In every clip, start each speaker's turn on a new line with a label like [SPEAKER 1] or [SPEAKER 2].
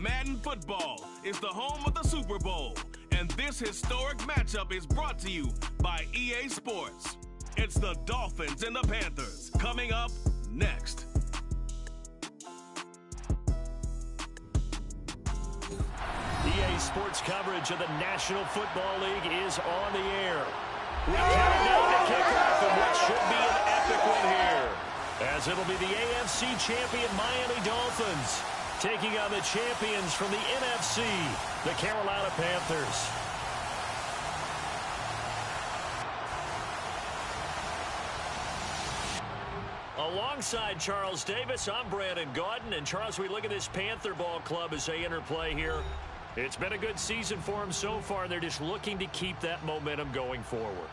[SPEAKER 1] Madden football is the home of the Super Bowl, and this historic matchup is brought to you by EA Sports. It's the Dolphins and the Panthers coming up next.
[SPEAKER 2] EA Sports coverage of the National Football League is on the air. We count down to kickoff in what should be an epic one here, as it'll be the AFC champion Miami Dolphins taking on the champions from the NFC, the Carolina Panthers. Alongside Charles Davis, I'm Brandon Gaudin. And Charles, we look at this Panther ball club as they interplay here. It's been a good season for them so far. They're just looking to keep that momentum going forward.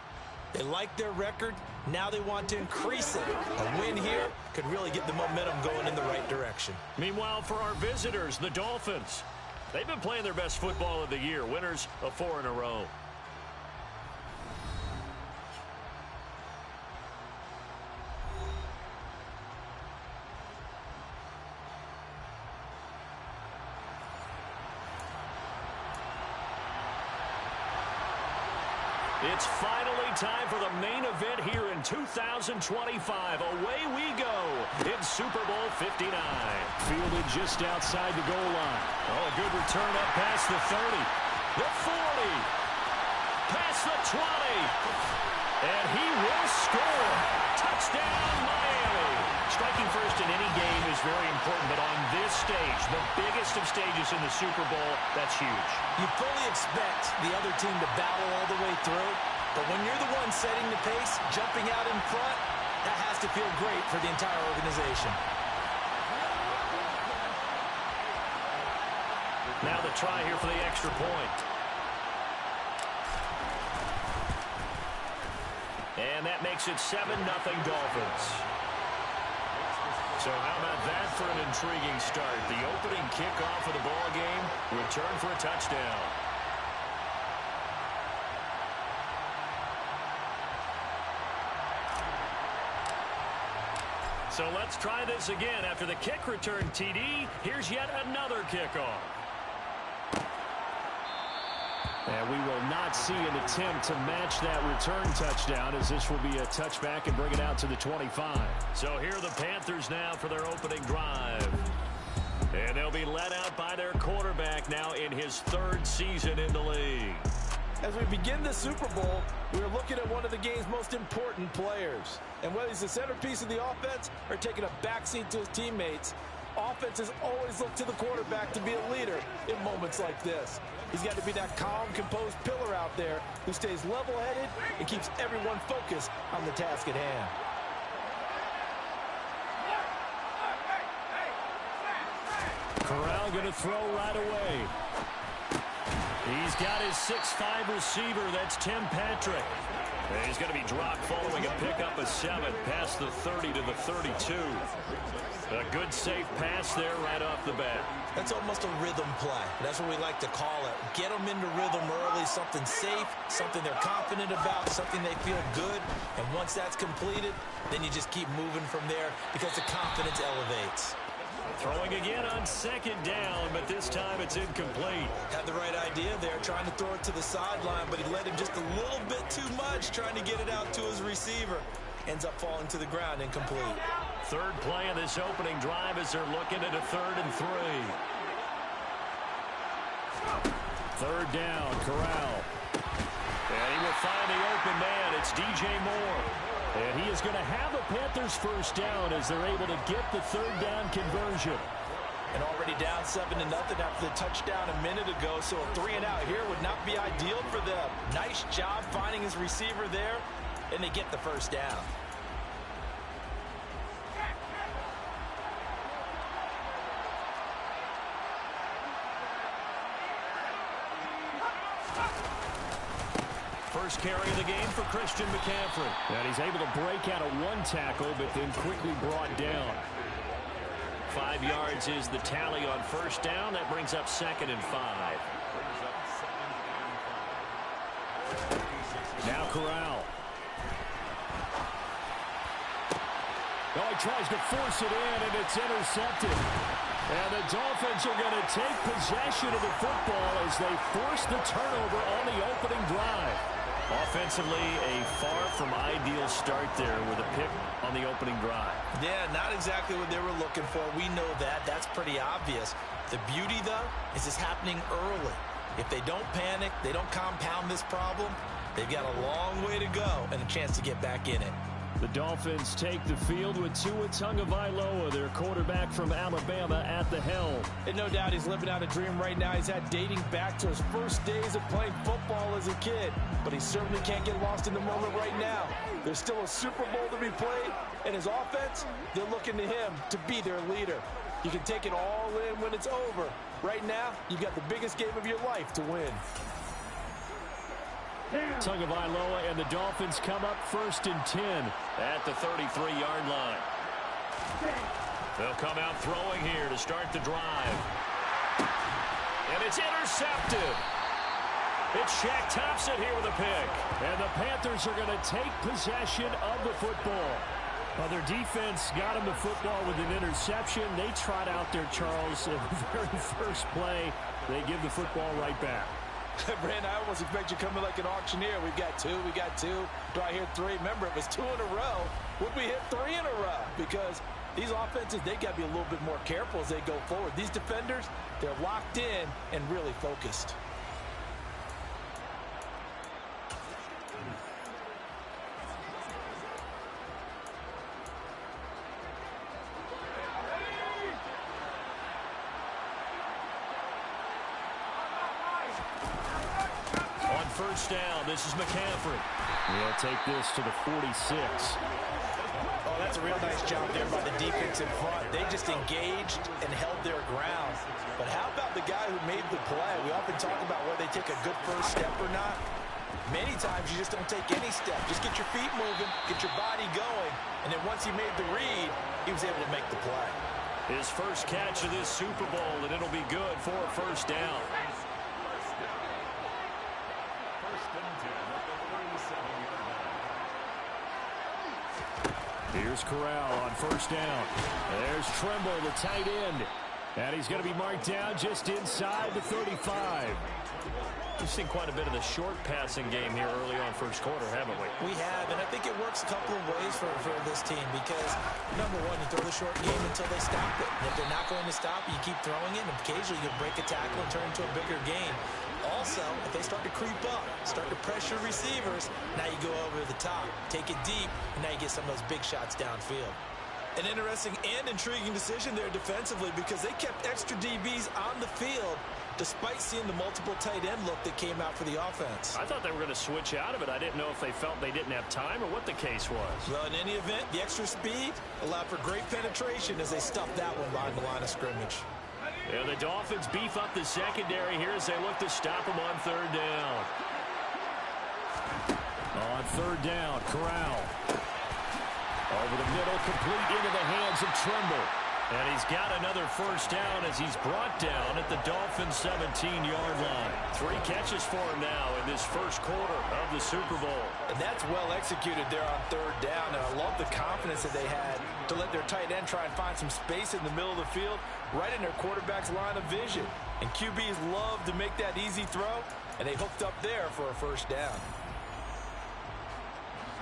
[SPEAKER 3] They like their record. Now they want to increase it. A win here could really get the momentum going in the right direction.
[SPEAKER 2] Meanwhile, for our visitors, the Dolphins, they've been playing their best football of the year. Winners of 4 in a row. It's finally time for the main event here in 2025. Away we go in Super Bowl 59. Fielded just outside the goal line. Oh, a good return up past the 30. The 40. Past the 20. And he will score. Touchdown, Miami. Striking first in any game is very important, but on this stage, the biggest of stages in the Super Bowl, that's huge.
[SPEAKER 3] You fully expect the other team to battle all the way through, but when you're the one setting the pace, jumping out in front, that has to feel great for the entire organization.
[SPEAKER 2] Now the try here for the extra point. And that makes it 7-0 Dolphins. So how about that for an intriguing start? The opening kickoff of the ball game, return for a touchdown. So let's try this again. After the kick return TD, here's yet another kickoff. And we will not see an attempt to match that return touchdown, as this will be a touchback and bring it out to the 25. So here are the Panthers now for their opening drive. And they'll be led out by their quarterback now in his 3rd season in the league.
[SPEAKER 3] As we begin the Super Bowl, we're looking at one of the game's most important players. And whether he's the centerpiece of the offense or taking a backseat to his teammates, offenses always look to the quarterback to be a leader in moments like this. He's got to be that calm, composed pillar out there who stays level-headed and keeps everyone focused on the task at hand.
[SPEAKER 2] Corral going to throw right away. He's got his 6'5" receiver. That's Tim Patrick. And he's going to be dropped following a pickup of 7 past the 30 to the 32. A good safe pass there right off the bat.
[SPEAKER 3] That's almost a rhythm play. That's what we like to call it. Get them into rhythm early, something safe, something they're confident about, something they feel good. And once that's completed, then you just keep moving from there because the confidence elevates.
[SPEAKER 2] Throwing again on 2nd down, but this time it's incomplete.
[SPEAKER 3] Had the right idea there, trying to throw it to the sideline, but he let him just a little bit too much, trying to get it out to his receiver. Ends up falling to the ground, incomplete.
[SPEAKER 2] 3rd play of this opening drive as they're looking at a 3rd and 3. 3rd down, Corral. And he will find the open man. It's DJ Moore. And he is going to have a Panthers 1st down as they're able to get the 3rd down conversion.
[SPEAKER 3] And already down 7-0 after the touchdown a minute ago, so a 3-and-out here would not be ideal for them. Nice job finding his receiver there, and they get the 1st down.
[SPEAKER 2] First carry of the game for Christian McCaffrey. And he's able to break out of 1 tackle, but then quickly brought down. 5 yards is the tally on 1st down. That brings up 2nd and 5. Now Corral. Oh, he tries to force it in, and it's intercepted. And the Dolphins are going to take possession of the football as they force the turnover on the opening drive. Offensively, a far from ideal start there with a pick on the opening drive.
[SPEAKER 3] Yeah, not exactly what they were looking for. We know that. That's pretty obvious. The beauty, though, is it's happening early. If they don't panic, they don't compound this problem, they've got a long way to go and a chance to get back in it.
[SPEAKER 2] The Dolphins take the field with Tua Tagovailoa, their quarterback from Alabama, at the helm.
[SPEAKER 3] And no doubt he's living out a dream right now. He's had dating back to his first days of playing football as a kid. But he certainly can't get lost in the moment right now. There's still a Super Bowl to be played, and his offense, they're looking to him to be their leader. You can take it all in when it's over. Right now, you've got the biggest game of your life to win.
[SPEAKER 2] Tagovailoa and the Dolphins come up 1st and 10 at the 33-yard line. They'll come out throwing here to start the drive. And it's intercepted. It's Shaq Thompson here with a pick. And the Panthers are going to take possession of the football. Well, their defense got him the football with an interception. They trot out there, Charles, in the very first play. They give the football right back.
[SPEAKER 3] Brand, I almost expect you coming like an auctioneer. We got two. Do I hear three? Remember, it was 2 in a row. Would we hit 3 in a row? Because these offenses, they got to be a little bit more careful as they go forward. These defenders, they're locked in and really focused.
[SPEAKER 2] First down, this is McCaffrey. He'll take this to the 46.
[SPEAKER 3] Oh, that's a real nice job there by the defense in front. They just engaged and held their ground. But how about the guy who made the play? We often talk about whether they take a good first step or not. Many times you just don't take any step. Just get your feet moving, get your body going, and then once he made the read, he was able to make the play.
[SPEAKER 2] His first catch of this Super Bowl, and it'll be good for a first down. Here's Corral on first down. There's Tremble, the tight end. And he's going to be marked down just inside the 35. We've seen quite a bit of the short passing game here early on first quarter, haven't we?
[SPEAKER 3] We have, and I think it works a couple of ways for this team because, number one, you throw the short game until they stop it. And if they're not going to stop it, you keep throwing it, and occasionally you'll break a tackle and turn it into a bigger game. Also, if they start to creep up, start to pressure receivers, now you go over the top, take it deep, and now you get some of those big shots downfield. An interesting and intriguing decision there defensively because they kept extra DBs on the field despite seeing the multiple tight end look that came out for the offense.
[SPEAKER 2] I thought they were going to switch out of it. I didn't know if they felt they didn't have time or what the case was.
[SPEAKER 3] Well, in any event, the extra speed allowed for great penetration as they stuffed that one behind the line of scrimmage.
[SPEAKER 2] Yeah, the Dolphins beef up the secondary here as they look to stop them on third down. On third down, Corral. Over the middle, complete into the hands of Tremble. And he's got another first down as he's brought down at the Dolphins' 17-yard line. 3 catches for him now in this first quarter of the Super Bowl.
[SPEAKER 3] And that's well executed there on third down. And I love the confidence that they had to let their tight end try and find some space in the middle of the field, right in their quarterback's line of vision. And QBs love to make that easy throw, and they hooked up there for a first down.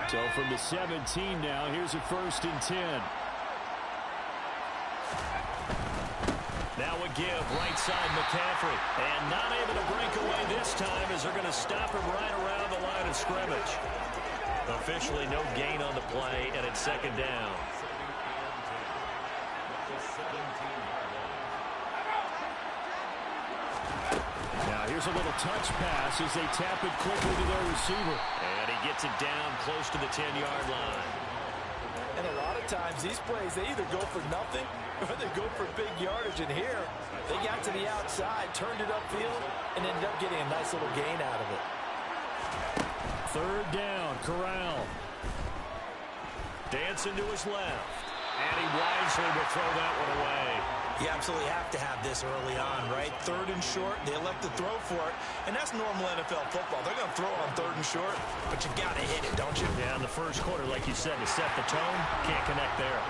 [SPEAKER 2] So from the 17 now, here's a 1st and 10. Now a give, right side McCaffrey. And not able to break away this time as they're going to stop him right around the line of scrimmage. Officially no gain on the play, and it's second down. Now here's a little touch pass as they tap it quickly to their receiver. And he gets it down close to the 10-yard line.
[SPEAKER 3] And a lot of times these plays, they either go for nothing or they go for big yardage. And here, they got to the outside, turned it upfield, and ended up getting a nice little gain out of it.
[SPEAKER 2] Third down, Corral. Dancing to his left. And he wisely will throw that one away.
[SPEAKER 3] You absolutely have to have this early on, right? Third and short, they elect to throw for it, and that's normal NFL football. They're going to throw on third and short, but you got to hit it, don't you?
[SPEAKER 2] Yeah, in the first quarter, like you said, to set the tone, can't connect there.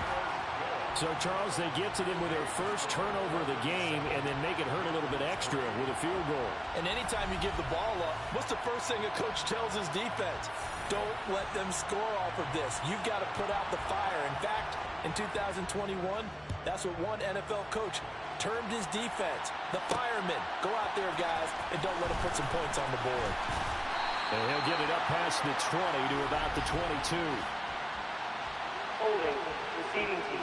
[SPEAKER 2] So, Charles, they get to them with their first turnover of the game and then make it hurt a little bit extra with a field goal.
[SPEAKER 3] And anytime you give the ball up, what's the first thing a coach tells his defense? Don't let them score off of this. You've got to put out the fire. In fact, in 2021, that's what one NFL coach termed his defense. The firemen. Go out there, guys, and don't let them put some points on the board.
[SPEAKER 2] And he'll get it up past the 20 to about the 22.
[SPEAKER 4] Holding, receiving team.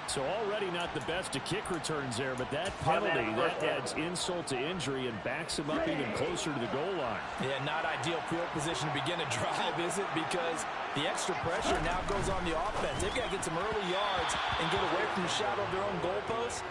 [SPEAKER 2] So already not the best of kick returns there, but that penalty, that adds insult to injury and backs him up even closer to the goal line.
[SPEAKER 3] Yeah, not ideal field position to begin a drive, is it? Because the extra pressure now goes on the offense. They've got to get some early yards and get away from the shadow of their own goalposts.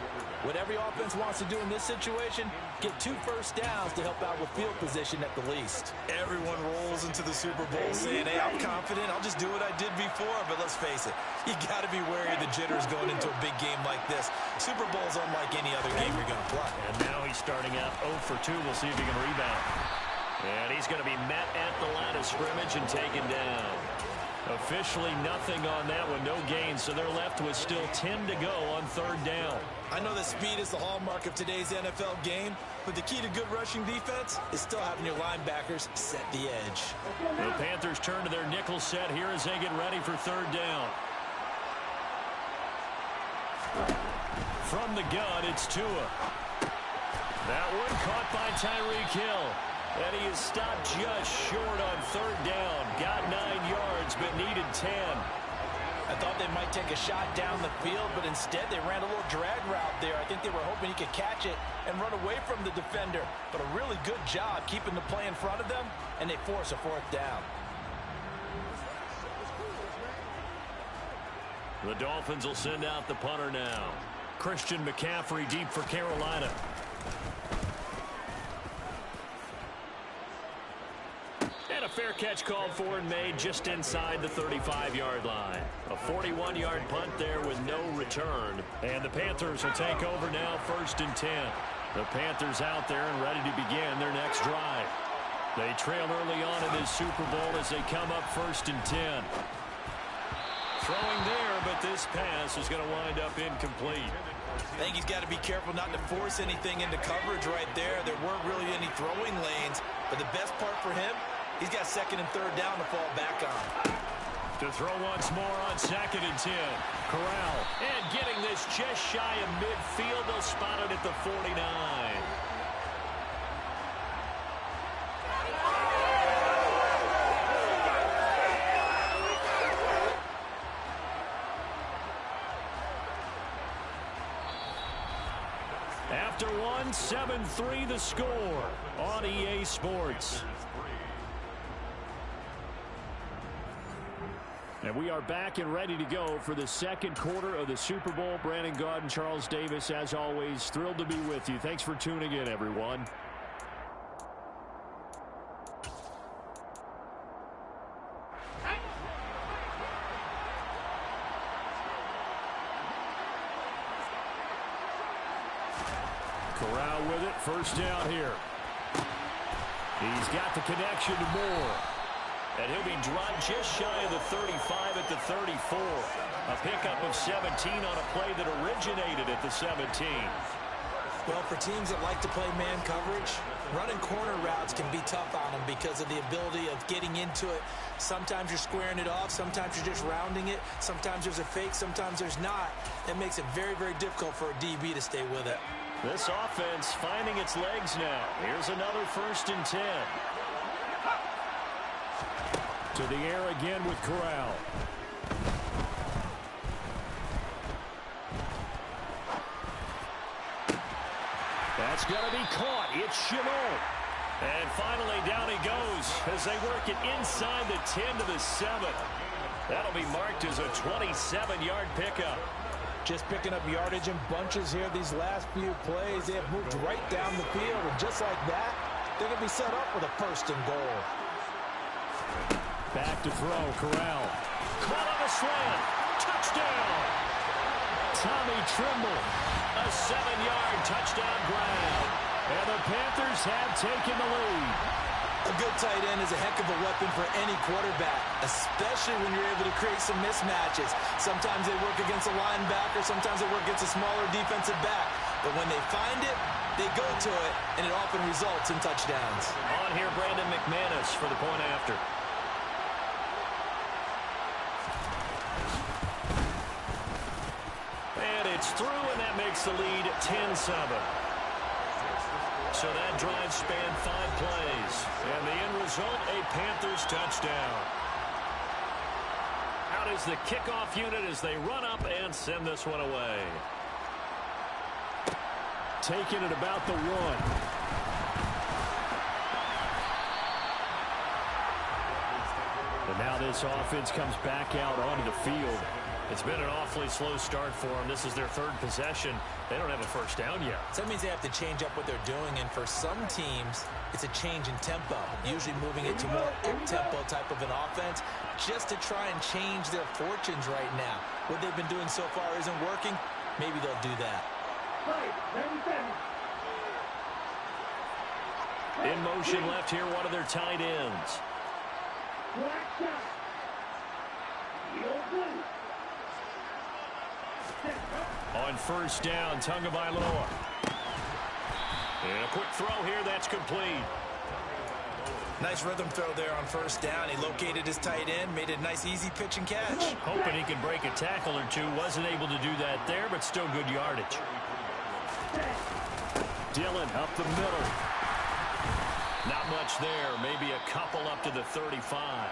[SPEAKER 3] What every offense wants to do in this situation, get 2 first downs to help out with field position at the least.
[SPEAKER 5] Everyone rolls into the Super Bowl saying, hey, I'm confident, I'll just do what I did before. But let's face it, you got to be wary of the jitters going into a big game like this. Super Bowl's unlike any other game you're going to play.
[SPEAKER 2] And now he's starting out 0 for 2. We'll see if he can rebound. And he's going to be met at the line of scrimmage and taken down. Officially nothing on that one, no gain, so they're left with still 10 to go on 3rd down.
[SPEAKER 5] I know that speed is the hallmark of today's NFL game, but the key to good rushing defense is still having your linebackers set the edge.
[SPEAKER 2] The Panthers turn to their nickel set here as they get ready for 3rd down. From the gun, it's Tua. That one caught by Tyreek Hill. And he is stopped just short on 3rd down. Got 9 yards, but needed 10.
[SPEAKER 3] I thought they might take a shot down the field, but instead they ran a little drag route there. I think they were hoping he could catch it and run away from the defender. But a really good job keeping the play in front of them, and they force a 4th down.
[SPEAKER 2] The Dolphins will send out the punter now. Christian McCaffrey deep for Carolina. And a fair catch called for and made just inside the 35-yard line. A 41-yard punt there with no return. And the Panthers will take over now, 1st and 10. The Panthers out there and ready to begin their next drive. They trail early on in this Super Bowl as they come up 1st and 10. Throwing there, but this pass is going to wind up incomplete.
[SPEAKER 5] I think he's got to be careful not to force anything into coverage right there. There weren't really any throwing lanes, but the best part for him, he's got 2nd and 3rd down to fall back on.
[SPEAKER 2] To throw once more on 2nd and 10. Corral. And getting this just shy of midfield. They'll spot it at the 49. After one, 7-3 the score on EA Sports. And we are back and ready to go for the 2nd quarter of the Super Bowl. Brandon Gaud and Charles Davis, as always, thrilled to be with you. Thanks for tuning in, everyone. Corral with it, 1st down here. He's got the connection to Moore. And he'll be dropped just shy of the 35 at the 34. A pickup of 17 on a play that originated at the 17.
[SPEAKER 3] Well, for teams that like to play man coverage, running corner routes can be tough on them because of the ability of getting into it. Sometimes you're squaring it off. Sometimes you're just rounding it. Sometimes there's a fake. Sometimes there's not. That makes it very, very difficult for a DB to stay with it.
[SPEAKER 2] This offense finding its legs now. Here's another 1st and 10. To the air again with Corral. That's going to be caught. It's Chenot. And finally down he goes as they work it inside the 10 to the 7. That'll be marked as a 27-yard pickup.
[SPEAKER 3] Just picking up yardage in bunches here these last few plays. They have moved right down the field, and just like that, they're going to be set up with a 1st and goal.
[SPEAKER 2] Back to throw, Corral. Caught on a slant. Touchdown. Tommy Tremble. A 7-yard touchdown grab. And the Panthers have taken the lead.
[SPEAKER 5] A good tight end is a heck of a weapon for any quarterback, especially when you're able to create some mismatches. Sometimes they work against a linebacker, sometimes they work against a smaller defensive back. But when they find it, they go to it, and it often results in touchdowns.
[SPEAKER 2] On here, Brandon McManus for the point after. And it's through, and that makes the lead 10-7. So that drive spanned 5 plays. And the end result, a Panthers touchdown. Out is the kickoff unit as they run up and send this one away. Taking it about the 1. And now this offense comes back out onto the field. It's been an awfully slow start for them. This is their 3rd possession. They don't have a first down yet.
[SPEAKER 5] So that means they have to change up what they're doing, and for some teams, it's a change in tempo, usually moving it to more up-tempo type of an offense just to try and change their fortunes right now. What they've been doing so far isn't working. Maybe they'll do that.
[SPEAKER 2] In motion left here, one of their tight ends. On first down, Tagovailoa. And a quick throw here, that's complete.
[SPEAKER 5] Nice rhythm throw there on first down. He located his tight end, made a nice easy pitch and catch.
[SPEAKER 2] Hoping he could break a tackle or two. Wasn't able to do that there, but still good yardage. Dillon up the middle. Not much there. Maybe a couple up to the 35.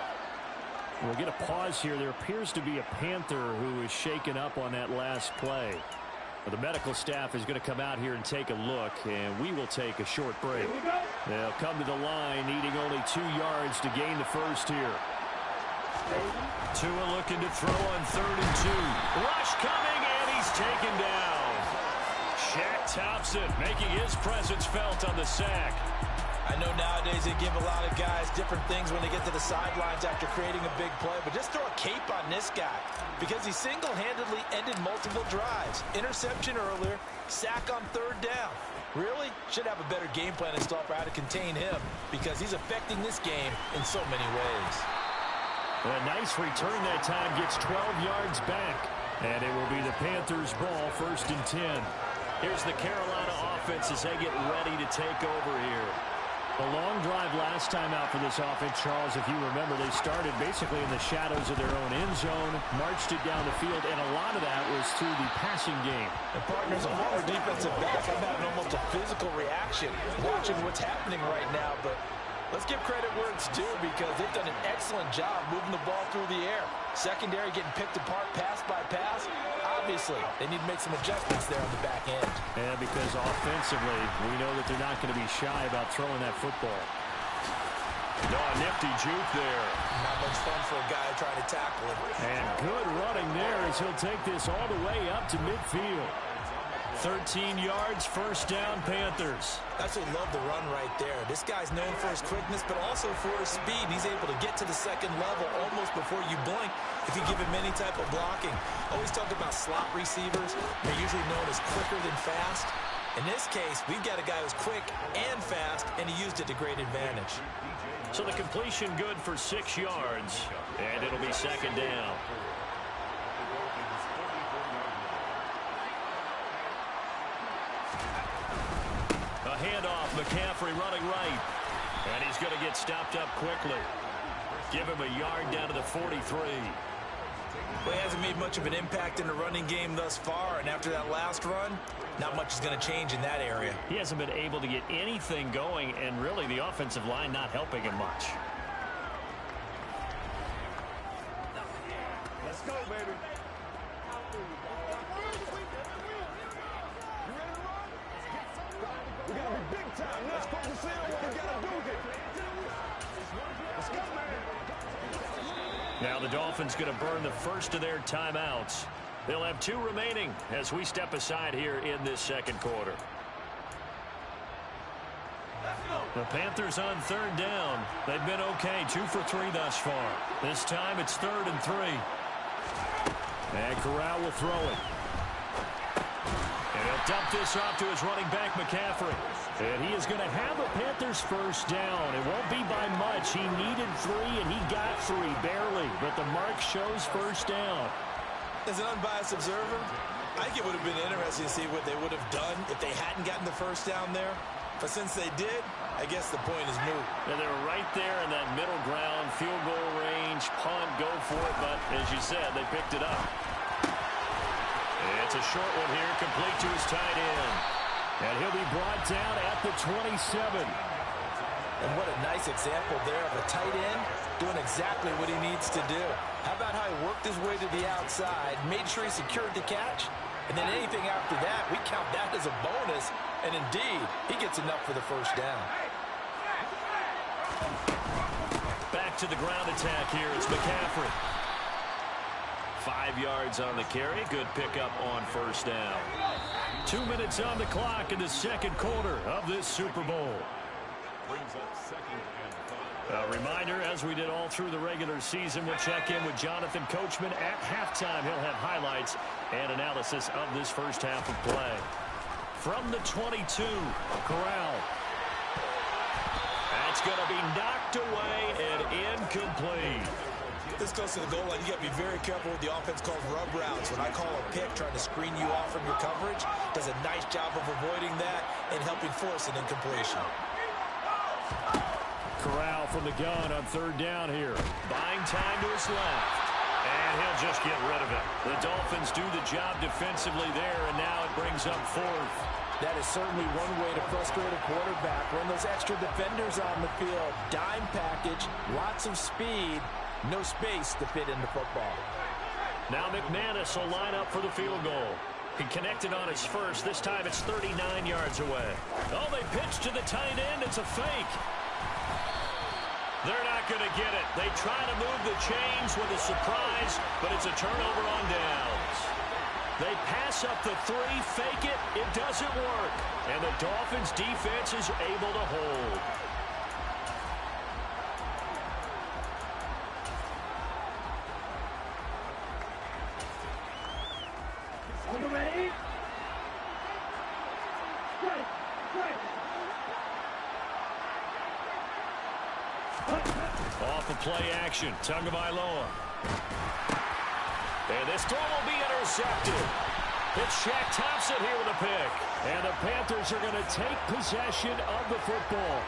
[SPEAKER 2] We'll get a pause here. There appears to be a Panther who is shaken up on that last play. The medical staff is going to come out here and take a look, and we will take a short break. They'll come to the line, needing only 2 yards to gain the first here. Tua looking to throw on 3rd and 2. Rush coming, and he's taken down. Shaq Thompson making his presence felt on the sack.
[SPEAKER 5] I know nowadays they give a lot of guys different things when they get to the sidelines after creating a big play, but just throw a cape on this guy because he single-handedly ended multiple drives. Interception earlier, sack on 3rd down. Really? Should have a better game plan installed for how to contain him because he's affecting this game in so many ways.
[SPEAKER 2] A nice return that time, gets 12 yards back, and it will be the Panthers' ball, 1st and 10. Here's the Carolina offense as they get ready to take over here. The long drive last time out for this offense, Charles, if you remember, they started basically in the shadows of their own end zone, marched it down the field, and a lot of that was through the passing game.
[SPEAKER 5] And partners, a former defensive back, I'm having almost a physical reaction watching what's happening right now, but let's give credit where it's due because they've done an excellent job moving the ball through the air. Secondary getting picked apart pass by pass. Obviously, they need to make some adjustments there on the back end.
[SPEAKER 2] And because offensively, we know that they're not going to be shy about throwing that football. No, nifty juke there.
[SPEAKER 5] Not much fun for a guy trying to tackle him.
[SPEAKER 2] And good running there as he'll take this all the way up to midfield. 13 yards, 1st down, Panthers.
[SPEAKER 5] That's what love the run right there. This guy's known for his quickness, but also for his speed. He's able to get to the 2nd level almost before you blink if you give him any type of blocking. Always talk about slot receivers. They're usually known as quicker than fast. In this case, we've got a guy who's quick and fast, and he used it to great advantage.
[SPEAKER 2] So the completion good for 6 yards, and it'll be 2nd down. A handoff, McCaffrey running right. And he's going to get stopped up quickly. Give him a yard down to the 43.
[SPEAKER 5] Well, he hasn't made much of an impact in the running game thus far, and after that last run, not much is going to change in that area.
[SPEAKER 2] He hasn't been able to get anything going, and really the offensive line not helping him much.
[SPEAKER 4] Let's go, baby. We gotta be big time. Let's focus in on what we gotta do here. Let's go, man.
[SPEAKER 2] Now the Dolphins going to burn the first of their timeouts. They'll have 2 remaining as we step aside here in this 2nd quarter. The Panthers on 3rd down. They've been okay, 2 for 3 thus far. This time it's 3rd and 3. And Corral will throw it. And he'll They'll dump this off to his running back, McCaffrey. And he is going to have a Panthers first down. It won't be by much. He needed 3, and he got 3, barely. But the mark shows first down.
[SPEAKER 5] As an unbiased observer, I think it would have been interesting to see what they would have done if they hadn't gotten the first down there. But since they did, I guess the point is moot.
[SPEAKER 2] And they were right there in that middle ground, field goal range, punt, go for it. But as you said, they picked it up. It's a short one here, complete to his tight end. And he'll be brought down at the 27.
[SPEAKER 5] And what a nice example there of a tight end doing exactly what he needs to do. How about how he worked his way to the outside, made sure he secured the catch, and then anything after that, we count that as a bonus. And indeed, he gets enough for the first down.
[SPEAKER 2] Back to the ground attack here. It's McCaffrey. 5 yards on the carry. Good pickup on first down. 2 minutes on the clock in the second quarter of this Super Bowl. A reminder, as we did all through the regular season, we'll check in with Jonathan Coachman at halftime. He'll have highlights and analysis of this first half of play. From the 22, Corral. That's going to be knocked away and incomplete.
[SPEAKER 5] This close to the goal line, you got to be very careful with the offense called rub routes. When I call a pick, trying to screen you off from your coverage, does a nice job of avoiding that and helping force an incompletion.
[SPEAKER 2] Corral from the gun on third down here. Buying time to his left. And he'll just get rid of it. The Dolphins do the job defensively there, and now it brings up fourth.
[SPEAKER 3] That is certainly one way to frustrate a quarterback. Run those extra defenders on the field. Dime package, lots of speed, no space to fit into football.
[SPEAKER 2] Now McManus will line up for the field goal. He connected on his first. This time it's 39 yards away. Oh, they pitch to the tight end. It's a fake. They're not going to get it. They try to move the chains with a surprise, but it's a turnover on downs. They pass up the 3, fake it. It doesn't work. And the Dolphins defense is able to hold. Off of play action, Tagovailoa. And this throw will be intercepted. It's Shaq Thompson here with a pick. And the Panthers are going to take possession of the football.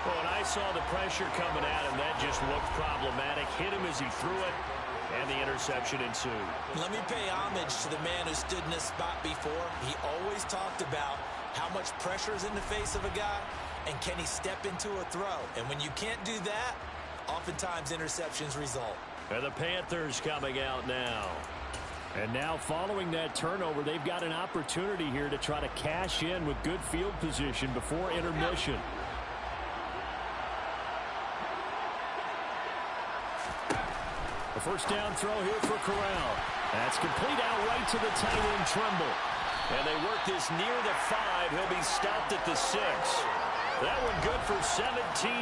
[SPEAKER 2] Well, and I saw the pressure coming at him. That just looked problematic. Hit him as he threw it, and the interception ensued.
[SPEAKER 5] Let me pay homage to the man who stood in this spot before. He always talked about how much pressure is in the face of a guy, and can he step into a throw? And when you can't do that, oftentimes interceptions result.
[SPEAKER 2] And the Panthers coming out now. And now following that turnover, they've got an opportunity here to try to cash in with good field position before intermission. A first down throw here for Corral. That's complete out right to the tight end, Trimble. And they work this near the 5. He'll be stopped at the 6. That one good for 17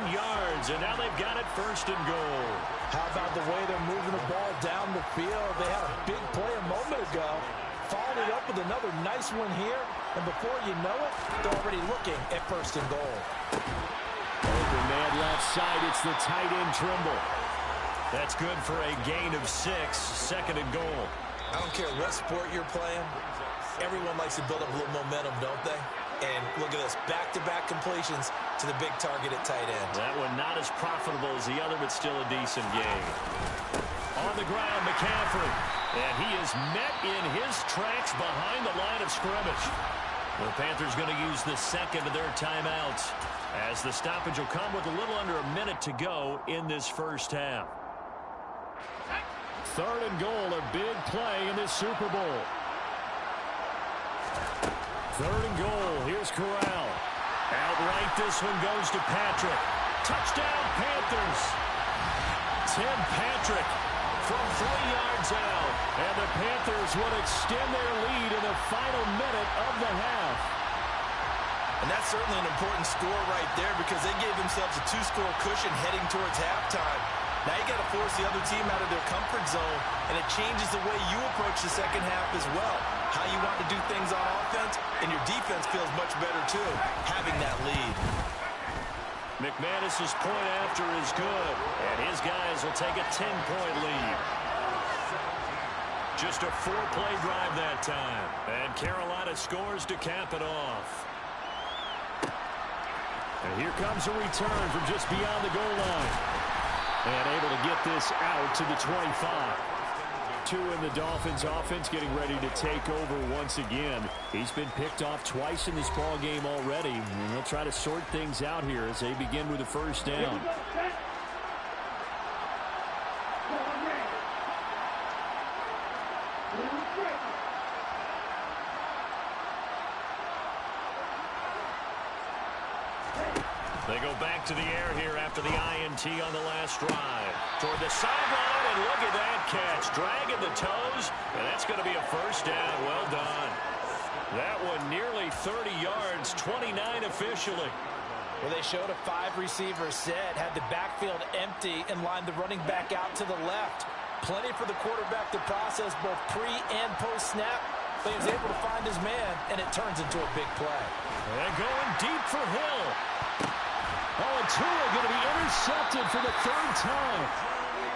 [SPEAKER 2] yards, and now they've got it first and goal.
[SPEAKER 3] How about the way they're moving the ball down the field? They had a big play a moment ago. Followed it up with another nice one here, and before you know it, they're already looking at first and goal.
[SPEAKER 2] Open man left side, it's the tight end, Trimble. That's good for a gain of 6, second and goal.
[SPEAKER 5] I don't care what sport you're playing. Everyone likes to build up a little momentum, don't they? And look at this, back-to-back completions to the big target at tight end.
[SPEAKER 2] That one not as profitable as the other, but still a decent game. On the ground, McCaffrey. And he is met in his tracks behind the line of scrimmage. The Panthers going to use the second of their timeouts, as the stoppage will come with a little under a minute to go in this first half. Third and goal, a big play in this Super Bowl. Third and goal. Here's Corral. Outright, this one goes to Patrick. Touchdown, Panthers. Tim Patrick from 3 yards out. And the Panthers will extend their lead in the final minute of the half.
[SPEAKER 5] And that's certainly an important score right there, because they gave themselves a 2-score cushion heading towards halftime. Now you got to force the other team out of their comfort zone, and it changes the way you approach the second half as well. how you want to do things on offense, and your defense feels much better too, having that lead.
[SPEAKER 2] McManus's point after is good, and his guys will take a 10-point lead. Just a 4-play drive that time, and Carolina scores to cap it off. And here comes a return from just beyond the goal line, and able to get this out to the 25. Two in the Dolphins offense getting ready to take over once again. He's been picked off twice in this ball game already, and they'll try to sort things out here as they begin with a first down. They go back to the air here after the INT on the last drive. Toward the sideline, and look at that catch. Dragging the toes, and that's going to be a first down. Well done. That one nearly 30 yards, 29 officially.
[SPEAKER 5] Well, they showed a 5-receiver set, had the backfield empty, and lined the running back out to the left. Plenty for the quarterback to process both pre- and post-snap. But he was able to find his man, and it turns into a big play.
[SPEAKER 2] And going deep for Hill. Oh, and Tua going to be intercepted for the 3rd time.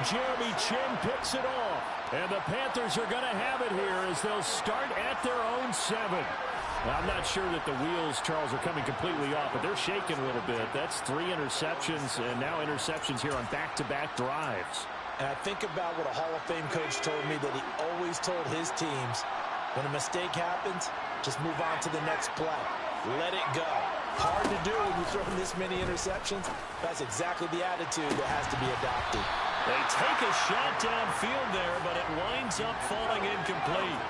[SPEAKER 2] Jeremy Chin picks it off. And the Panthers are going to have it here as they'll start at their own 7. Well, I'm not sure that the wheels, Charles, are coming completely off, but they're shaking a little bit. That's 3 interceptions, and now interceptions here on back-to-back drives.
[SPEAKER 5] And I think about what a Hall of Fame coach told me that he always told his teams, when a mistake happens, just move on to the next play. Let it go. Hard to do when you throw this many interceptions. That's exactly the attitude that has to be adopted.
[SPEAKER 2] They take a shot downfield there, but it winds up falling incomplete.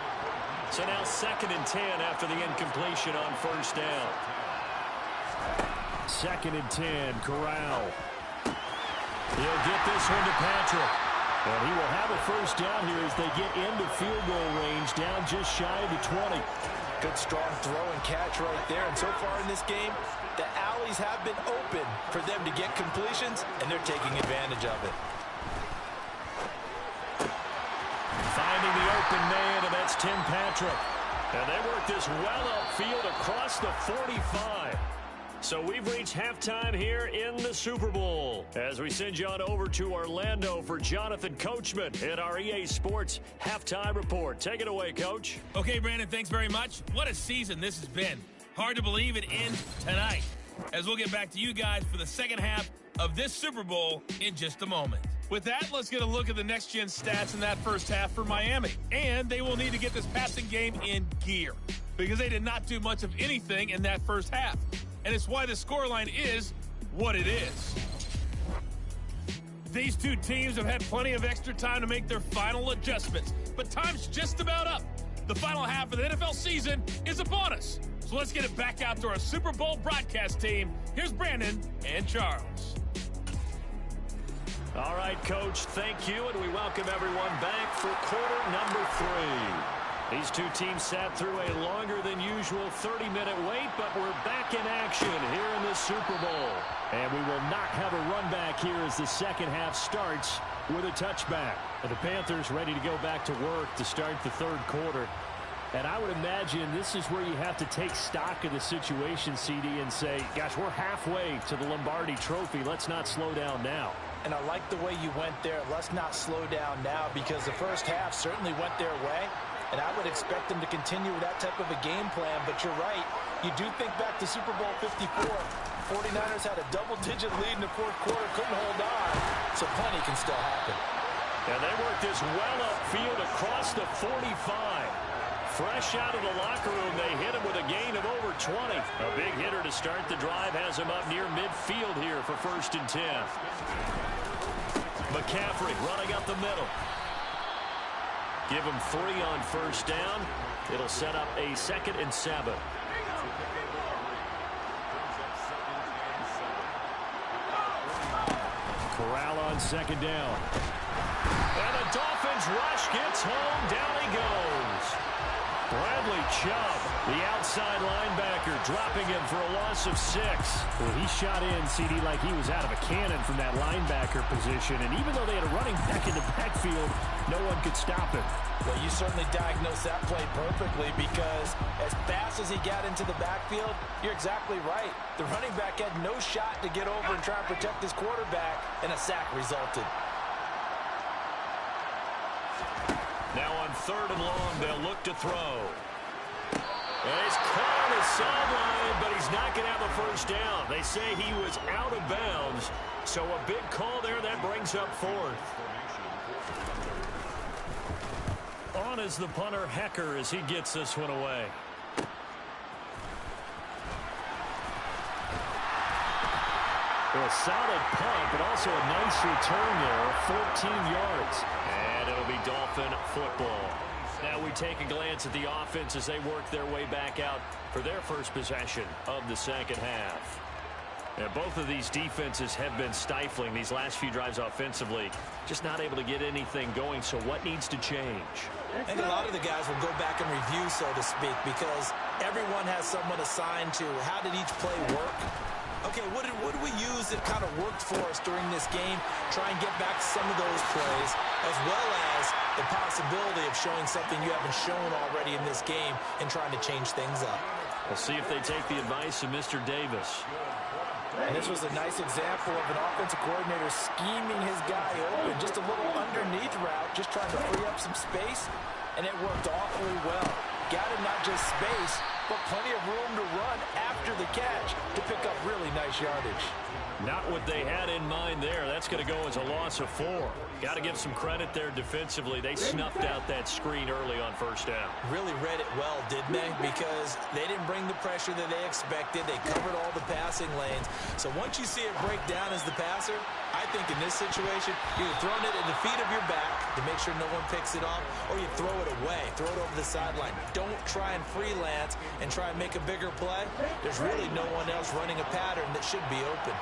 [SPEAKER 2] So now 2nd and 10 after the incompletion on first down. 2nd and 10, Corral. He'll get this one to Patrick. And he will have a first down here as they get into field goal range, down just shy of the 20.
[SPEAKER 5] Good strong throw and catch right there. And so far in this game, the alleys have been open for them to get completions, and they're taking advantage of it.
[SPEAKER 2] Finding the open man, and that's Tim Patrick. And they work this well upfield across the 45. So we've reached halftime here in the Super Bowl as we send you on over to Orlando for Jonathan Coachman in our EA Sports Halftime Report. Take it away, Coach.
[SPEAKER 6] Okay, Brandon, thanks very much. What a season this has been. Hard to believe it ends tonight, as we'll get back to you guys for the second half of this Super Bowl in just a moment. With that, let's get a look at the next-gen stats in that first half for Miami. And they will need to get this passing game in gear, because they did not do much of anything in that first half. And it's why the scoreline is what it is. These two teams have had plenty of extra time to make their final adjustments, but time's just about up. The final half of the NFL season is upon us. So let's get it back out to our Super Bowl broadcast team. Here's Brandon and Charles.
[SPEAKER 2] All right, Coach, thank you, and we welcome everyone back for quarter number 3. These two teams sat through a longer than usual 30-minute wait, but we're back in action here in the Super Bowl. And we will not have a run back here as the second half starts with a touchback. And the Panthers ready to go back to work to start the 3rd quarter. And I would imagine this is where you have to take stock of the situation, CD, and say, gosh, we're halfway to the Lombardi Trophy. Let's not slow down now.
[SPEAKER 5] And I like the way you went there. Let's not slow down now, because the first half certainly went their way. And I would expect them to continue with that type of a game plan. But you're right. You do think back to Super Bowl 54. 49ers had a double-digit lead in the 4th quarter, couldn't hold on. So plenty can still happen.
[SPEAKER 2] And they work this well upfield across the 45. Fresh out of the locker room, they hit him with a gain of over 20. A big hitter to start the drive has him up near midfield here for 1st and 10. McCaffrey running up the middle. Give him 3 on first down. It'll set up a 2nd and 7. Corral on 2nd down. And the Dolphins rush gets home. Down he goes. Bradley Chubb, the outside linebacker, dropping him for a loss of 6. Well, he shot in, CD, like he was out of a cannon from that linebacker position. And even though they had a running back in the backfield, no one could stop him.
[SPEAKER 5] Well, you certainly diagnosed that play perfectly because as fast as he got into the backfield, you're exactly right. The running back had no shot to get over and try and protect his quarterback, and a sack resulted.
[SPEAKER 2] Now on 3rd and long, they'll look to throw. And he's caught on the sideline, but he's not going to have a first down. They say he was out of bounds, so a big call there. That brings up 4th. On is the punter, Hecker, as he gets this one away. A solid punt, but also a nice return there, 14 yards. And it'll be Dolphin football. Now we take a glance at the offense as they work their way back out for their first possession of the second half. And both of these defenses have been stifling these last few drives offensively. Just not able to get anything going, so what needs to change?
[SPEAKER 5] And a lot of the guys will go back and review, so to speak, because everyone has someone assigned to how did each play work. Okay, what did we use that kind of worked for us during this game? Try and get back some of those plays, as well as the possibility of showing something you haven't shown already in this game and trying to change things up.
[SPEAKER 2] We'll see if they take the advice of Mr. Davis.
[SPEAKER 5] And this was a nice example of an offensive coordinator scheming his guy open. Just a little underneath route, just trying to free up some space, and it worked awfully well. Got him not just space, but plenty of room to run after the catch to pick up really nice yardage.
[SPEAKER 2] Not what they had in mind there. That's going to go as a loss of 4. Got to give some credit there defensively. They snuffed out that screen early on first down.
[SPEAKER 5] Really read it well, didn't they? Because they didn't bring the pressure that they expected. They covered all the passing lanes. So once you see it break down as the passer, I think in this situation, you're throwing it at the feet of your back to make sure no one picks it off, or you throw it away, throw it over the sideline. Don't try and freelance and try and make a bigger play. There's really no one else running a pattern that should be open.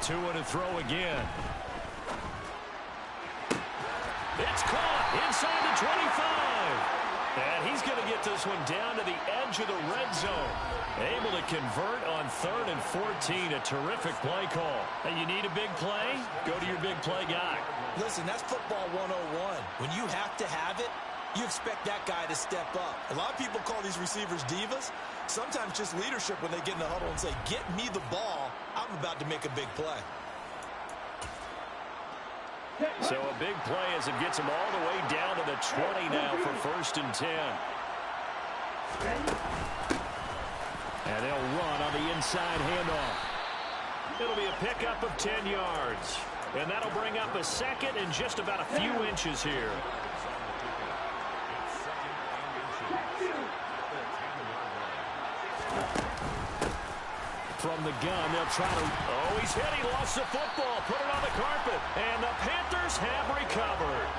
[SPEAKER 2] Two to throw again. It's caught inside the 25. And he's going to get this one down to the edge of the red zone. Able to convert on 3rd and 14. A terrific play call. And you need a big play? Go to your big play guy.
[SPEAKER 5] Listen, that's football 101. When you have to have it, you expect that guy to step up. A lot of people call these receivers divas. Sometimes just leadership when they get in the huddle and say, get me the ball. I'm about to make a big play.
[SPEAKER 2] So a big play as it gets them all the way down to the 20 now for 1st and 10. And they'll run on the inside handoff. It'll be a pickup of 10 yards. And that'll bring up a second and just about a few inches here. From the gun, they'll try to... Oh, he's hit. He lost the football. Put it on the carpet. And the Panthers have recovered.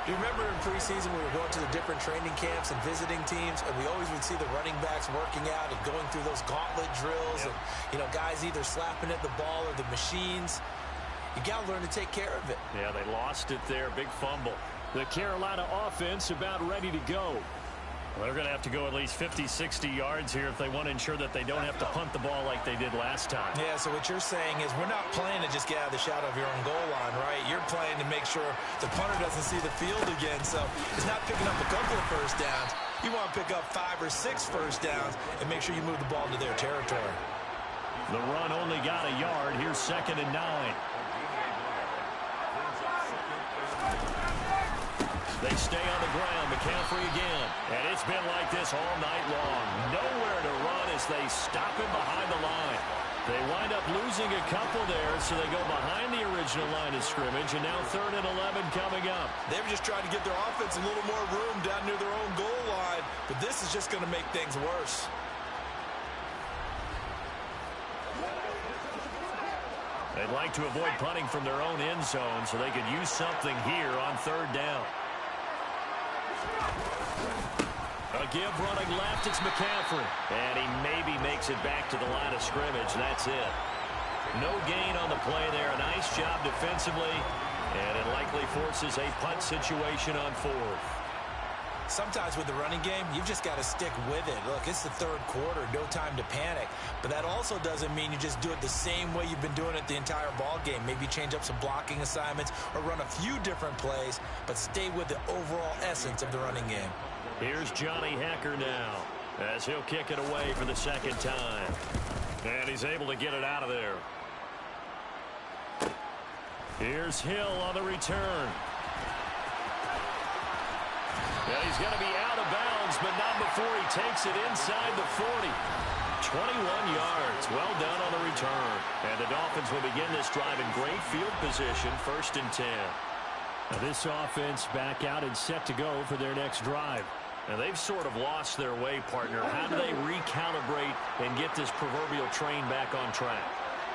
[SPEAKER 5] Do you remember in preseason we were going to the different training camps and visiting teams, and we always would see the running backs working out and going through those gauntlet drills, and, you know, guys either slapping at the ball or the machines. You got to learn to take care of it.
[SPEAKER 2] Yeah, they lost it there. Big fumble. The Carolina offense about ready to go. Well, they're going to have to go at least 50, 60 yards here if they want to ensure that they don't have to punt the ball like they did last time.
[SPEAKER 5] Yeah, so what you're saying is we're not playing to just get out of the shadow of your own goal line, right? You're playing to make sure the punter doesn't see the field again. So it's not picking up a couple of first downs. You want to pick up 5 or 6 first downs and make sure you move the ball into their territory.
[SPEAKER 2] The run only got a yard. Here's 2nd and 9. They stay on the ground. McCaffrey again. And it's been like this all night long. Nowhere to run as they stop him behind the line. They wind up losing a couple there, so they go behind the original line of scrimmage, and now 3rd and 11 coming up.
[SPEAKER 5] They were just trying to get their offense a little more room down near their own goal line, but this is just going to make things worse.
[SPEAKER 2] They'd like to avoid punting from their own end zone so they could use something here on 3rd down. A give running left, it's McCaffrey. And he maybe makes it back to the line of scrimmage. That's it. No gain on the play there. A nice job defensively. And it likely forces a punt situation on fourth.
[SPEAKER 5] Sometimes with the running game, you've just got to stick with it. Look, it's the third quarter, no time to panic. But that also doesn't mean you just do it the same way you've been doing it the entire ball game. Maybe change up some blocking assignments or run a few different plays, but stay with the overall essence of the running game.
[SPEAKER 2] Here's Johnny Hacker now as he'll kick it away for the second time. And he's able to get it out of there. Here's Hill on the return. And he's going to be out of bounds, but not before he takes it inside the 40. 21 yards. Well done on the return. And the Dolphins will begin this drive in great field position, 1st and 10.
[SPEAKER 7] Now this offense back out and set to go for their next drive.
[SPEAKER 2] And they've sort of lost their way, partner. How do they recalibrate and get this proverbial train back on track?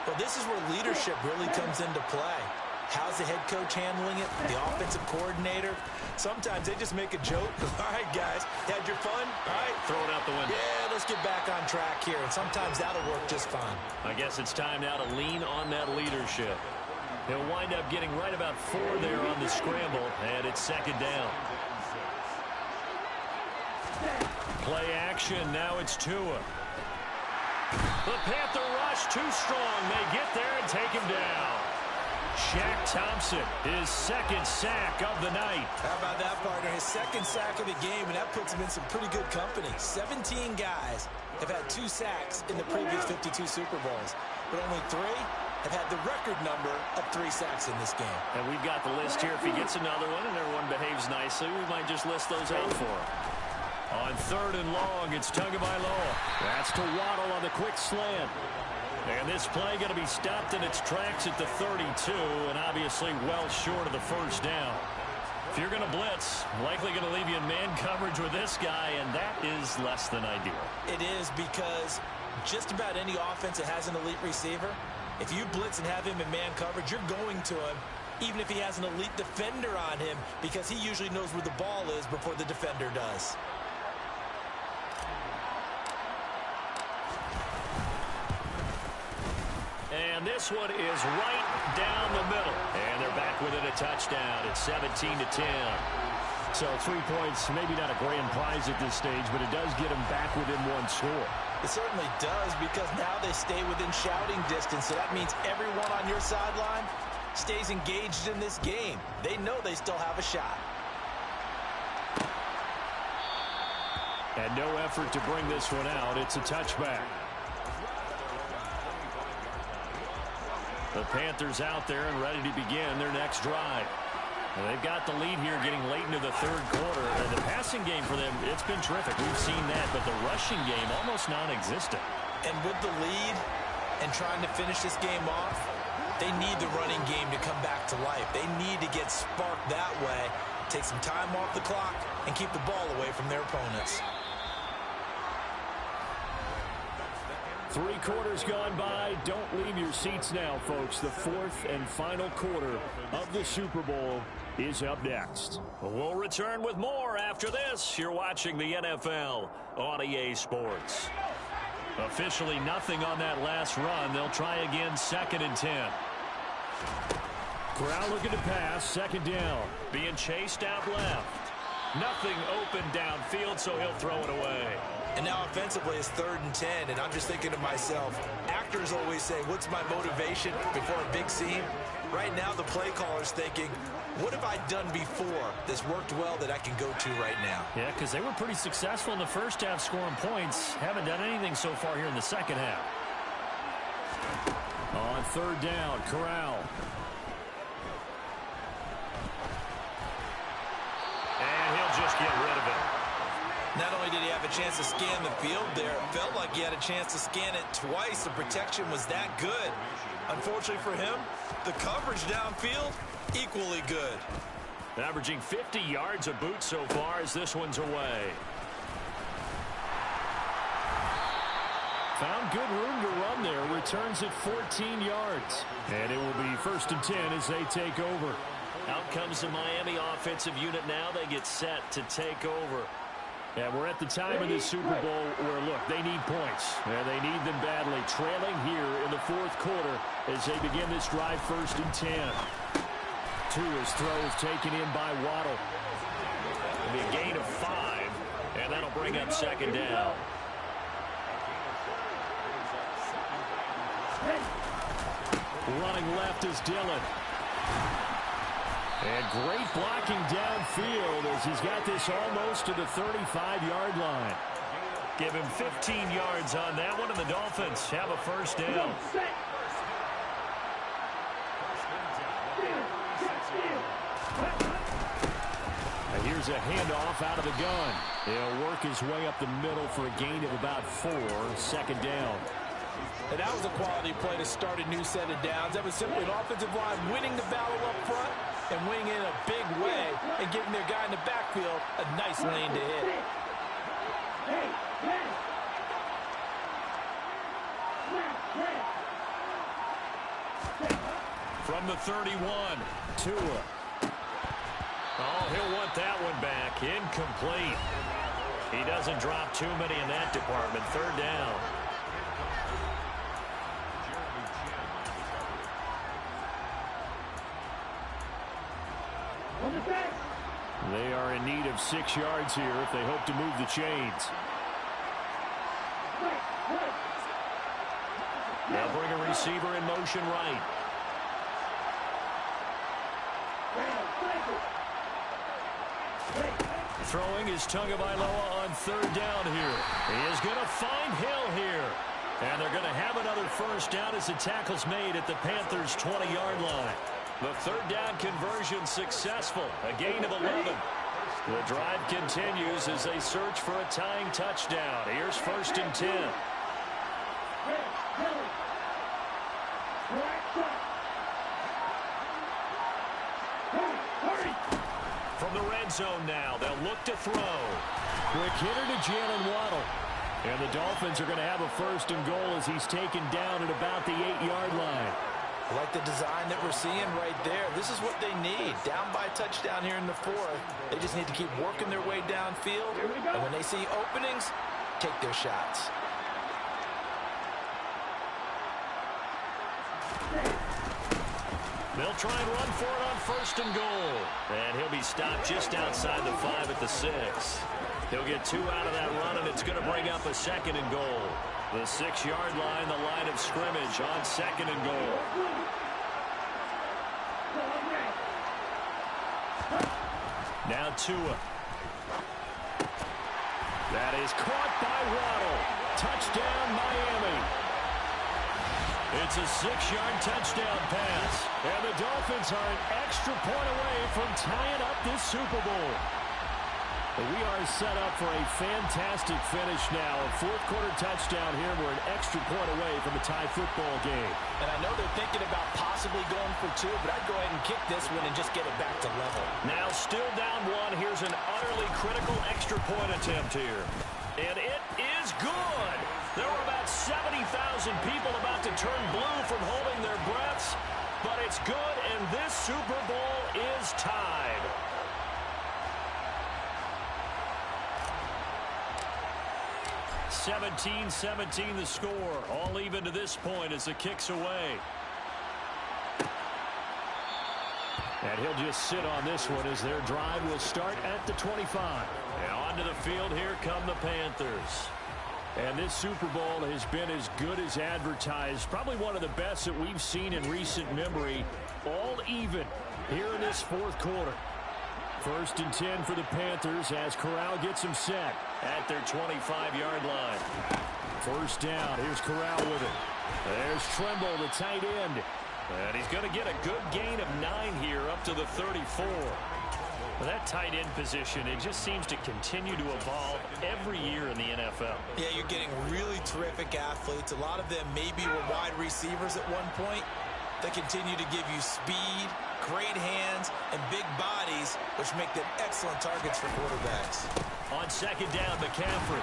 [SPEAKER 5] Well, this is where leadership really comes into play. How's the head coach handling it? The offensive coordinator? Sometimes they just make a joke. All right, guys, had your fun? All right.
[SPEAKER 2] Throw it out the window.
[SPEAKER 5] Yeah, let's get back on track here. And sometimes that'll work just fine.
[SPEAKER 2] I guess it's time now to lean on that leadership. He'll wind up getting right about 4 there on the scramble, and it's 2nd down. Play action, now it's Tua. The Panther rush too strong. They get there and take him down. Shaq Thompson, his 2nd sack of the night.
[SPEAKER 5] How about that, partner? His 2nd sack of the game, and that puts him in some pretty good company. 17 guys have had 2 sacks in the previous 52 Super Bowls, but only 3 have had the record number of 3 sacks in this game.
[SPEAKER 2] And we've got the list here. If he gets another one and everyone behaves nicely, we might just list those out for him. On 3rd and long, it's Tagovailoa. That's to Waddle on the quick slant. And this play going to be stopped in its tracks at the 32, and obviously well short of the 1st down. If you're going to blitz, likely going to leave you in man coverage with this guy, and that is less than ideal.
[SPEAKER 5] It is, because just about any offense that has an elite receiver, if you blitz and have him in man coverage, you're going to him, even if he has an elite defender on him, because he usually knows where the ball is before the defender does.
[SPEAKER 2] And this one is right down the middle. And they're back within a touchdown. It's 17-10.
[SPEAKER 7] So 3 points, maybe not a grand prize at this stage, but it does get them back within 1 score.
[SPEAKER 5] It certainly does, because now they stay within shouting distance. So that means everyone on your sideline stays engaged in this game. They know they still have a shot.
[SPEAKER 7] And no effort to bring this one out. It's a touchback.
[SPEAKER 2] The Panthers out there and ready to begin their next drive. And they've got the lead here getting late into the 3rd quarter. And the passing game for them, it's been terrific. We've seen that, but the rushing game almost non-existent.
[SPEAKER 5] And with the lead and trying to finish this game off, they need the running game to come back to life. They need to get sparked that way, take some time off the clock, and keep the ball away from their opponents.
[SPEAKER 7] 3 quarters gone by. Don't leave your seats now, folks. The 4th and final quarter of the Super Bowl is up next.
[SPEAKER 2] We'll return with more after this. You're watching the NFL on EA Sports. Officially nothing on that last run. They'll try again, 2nd and 10.
[SPEAKER 7] Corral looking to pass, 2nd down.
[SPEAKER 2] Being chased out left. Nothing open downfield, so he'll throw it away.
[SPEAKER 5] And now offensively it's 3rd and 10, and I'm just thinking to myself, actors always say, what's my motivation before a big scene? Right now the play caller's thinking, what have I done before that's worked well that I can go to right now?
[SPEAKER 7] Yeah, because they were pretty successful in the first half scoring points. Haven't done anything so far here in the second half. On 3rd down, Corral.
[SPEAKER 2] And he'll just get rid of it.
[SPEAKER 5] Not only did he have a chance to scan the field there, it felt like he had a chance to scan it twice. The protection was that good. Unfortunately for him, the coverage downfield, equally good.
[SPEAKER 2] Averaging 50 yards a boot so far as this one's away.
[SPEAKER 7] Found good room to run there. Returns at 14 yards. And it will be 1st and 10 as they take over.
[SPEAKER 2] Out comes the Miami offensive unit now. They get set to take over.
[SPEAKER 7] And we're at the time of this Super Bowl where, look, they need points. And they need them badly. Trailing here in the 4th quarter as they begin this drive, 1st and 10. Tua's throw is taken in by Waddle. It'll be a gain of 5, and that'll bring up second down. Running left is Dillon. And great blocking downfield as he's got this almost to the 35-yard line. Give him 15 yards on that one, and the Dolphins have a first down. And here's a handoff out of the gun. He'll work his way up the middle for a gain of about 4, second down.
[SPEAKER 3] And that was a quality play to start a new set of downs. That was simply an offensive line winning the battle up front and winning in a big way and giving their guy in the backfield a nice lane to hit.
[SPEAKER 7] From the 31, Tua. Oh, he'll want that one back. Incomplete. He doesn't drop too many in that department. Third down. They are in need of 6 yards here if they hope to move the chains. They'll bring a receiver in motion right. Throwing is Tagovailoa on third down here. He is going to find Hill here. And they're going to have another first down as the tackle's made at the Panthers' 20-yard line. The third down conversion successful. A gain of 11. The drive continues as they search for a tying touchdown. Here's first and 10. From the red zone now, they'll look to throw. Quick hitter to Jalen Waddle. And the Dolphins are going to have a first and goal as he's taken down at about the 8-yard line.
[SPEAKER 5] I like the design that we're seeing right there. This is what they need. Down by a touchdown here in the fourth. They just need to keep working their way downfield. And when they see openings, take their shots.
[SPEAKER 7] They'll try and run for it on first and goal. And he'll be stopped just outside the 5 at the 6. He'll get 2 out of that run, and it's going to bring up a second and goal. The 6-yard line, the line of scrimmage on second and goal. Now Tua. That is caught by Waddle. Touchdown, Miami. It's a 6-yard touchdown pass. And the Dolphins are an extra point away from tying up this Super Bowl. We are set up for a fantastic finish now. A fourth-quarter touchdown here. We're an extra point away from a tie football game.
[SPEAKER 5] And I know they're thinking about possibly going for 2, but I'd go ahead and kick this one and just get it back to level.
[SPEAKER 7] Now still down 1. Here's an utterly critical extra point attempt here. And it is good. There were about 70,000 people about to turn blue from holding their breaths. But it's good, and this Super Bowl is tied. (17-17) the score. All even to this point as the kick's away. And he'll just sit on this one as their drive will start at the 25. Now onto the field, here come the Panthers. And this Super Bowl has been as good as advertised. Probably one of the best that we've seen in recent memory. All even here in this fourth quarter. First and 10 for the Panthers as Corral gets them set at their 25-yard line. First down. Here's Corral with it. There's Tremble, the tight end. And he's going to get a good gain of 9 here up to the 34. Well, that tight end position, it just seems to continue to evolve every year in the NFL.
[SPEAKER 5] Yeah, you're getting really terrific athletes. A lot of them maybe were wide receivers at one point. They continue to give you speed, great hands, and big bodies, which make them excellent targets for quarterbacks.
[SPEAKER 7] On second down, McCaffrey.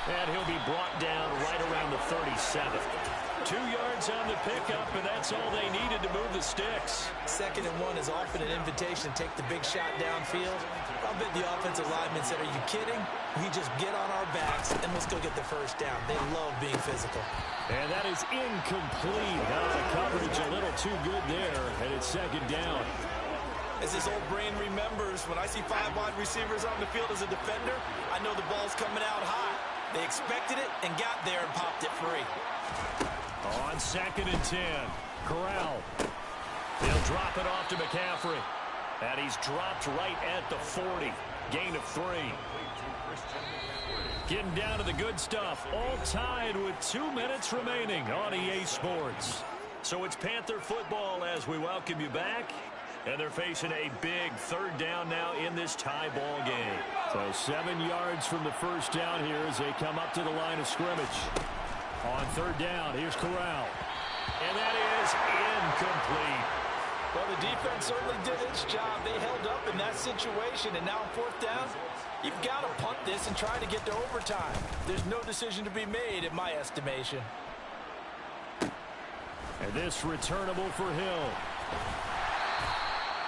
[SPEAKER 7] And he'll be brought down right around the 37. 2 yards on the pickup, and that's all they needed to move the sticks.
[SPEAKER 5] 2nd and 1 is often an invitation to take the big shot downfield. I'll bet the offensive lineman said, are you kidding? We just get on our backs, and let's go get the first down. They love being physical.
[SPEAKER 7] And that is incomplete. The coverage a little too good there, and it's 2nd down.
[SPEAKER 5] As this old brain remembers, when I see 5 wide receivers on the field as a defender, I know the ball's coming out high. They expected it and got there and popped it free.
[SPEAKER 7] On 2nd and 10, Corral. He'll drop it off to McCaffrey. And he's dropped right at the 40. Gain of 3. Getting down to the good stuff. All tied with 2 minutes remaining on EA Sports. So it's Panther football as we welcome you back. And they're facing a big 3rd down now in this tie ball game. So 7 yards from the first down here as they come up to the line of scrimmage. On 3rd down, here's Corral. And that is incomplete.
[SPEAKER 5] Well, the defense certainly did its job. They held up in that situation, and now on 4th down, you've got to punt this and try to get to overtime. There's no decision to be made, in my estimation.
[SPEAKER 7] And this returnable for Hill.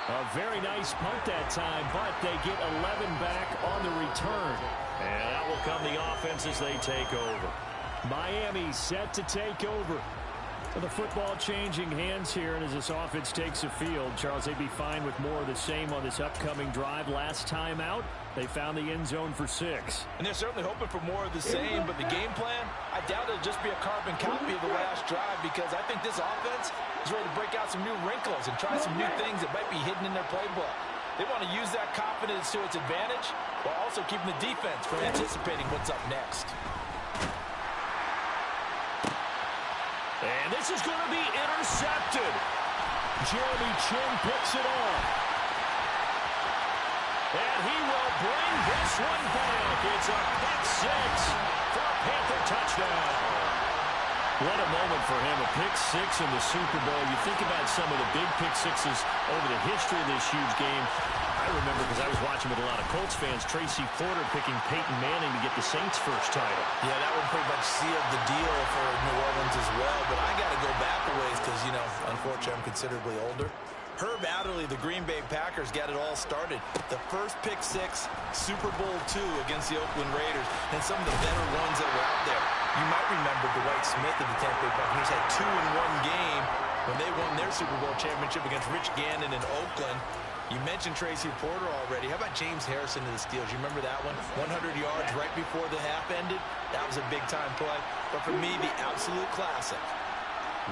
[SPEAKER 7] A very nice punt that time, but they get 11 back on the return. And that will come the offense as they take over. Miami set to take over. So the football changing hands here, and as this offense takes the field, Charles, they'd be fine with more of the same on this upcoming drive. Last time out, they found the end zone for 6.
[SPEAKER 5] And they're certainly hoping for more of the same, but the game plan, I doubt it'll just be a carbon copy of the last drive, because I think this offense is ready to break out some new wrinkles and try some new things that might be hidden in their playbook. They want to use that confidence to its advantage while also keeping the defense from anticipating what's up next.
[SPEAKER 7] And this is going to be intercepted. Jeremy Chin picks it off. And he will bring this one back. It's a pick 6 for a Panther touchdown. What a moment for him, a pick 6 in the Super Bowl. You think about some of the big pick 6s over the history of this huge game. I remember, because I was watching with a lot of Colts fans, Tracy Porter picking Peyton Manning to get the Saints' first title.
[SPEAKER 5] Yeah, that one pretty much sealed the deal for New Orleans as well. But I got to go back a ways because, you know, unfortunately I'm considerably older. Herb Adderley, the Green Bay Packers, got it all started. The first pick 6, Super Bowl II against the Oakland Raiders, and some of the better ones that were out there. You might remember Dwight Smith of the Tampa Bay Buccaneers had 2 in one game when they won their Super Bowl championship against Rich Gannon in Oakland. You mentioned Tracy Porter already. How about James Harrison to the Steelers? You remember that one? 100 yards right before the half ended. That was a big-time play. But for me, the absolute classic,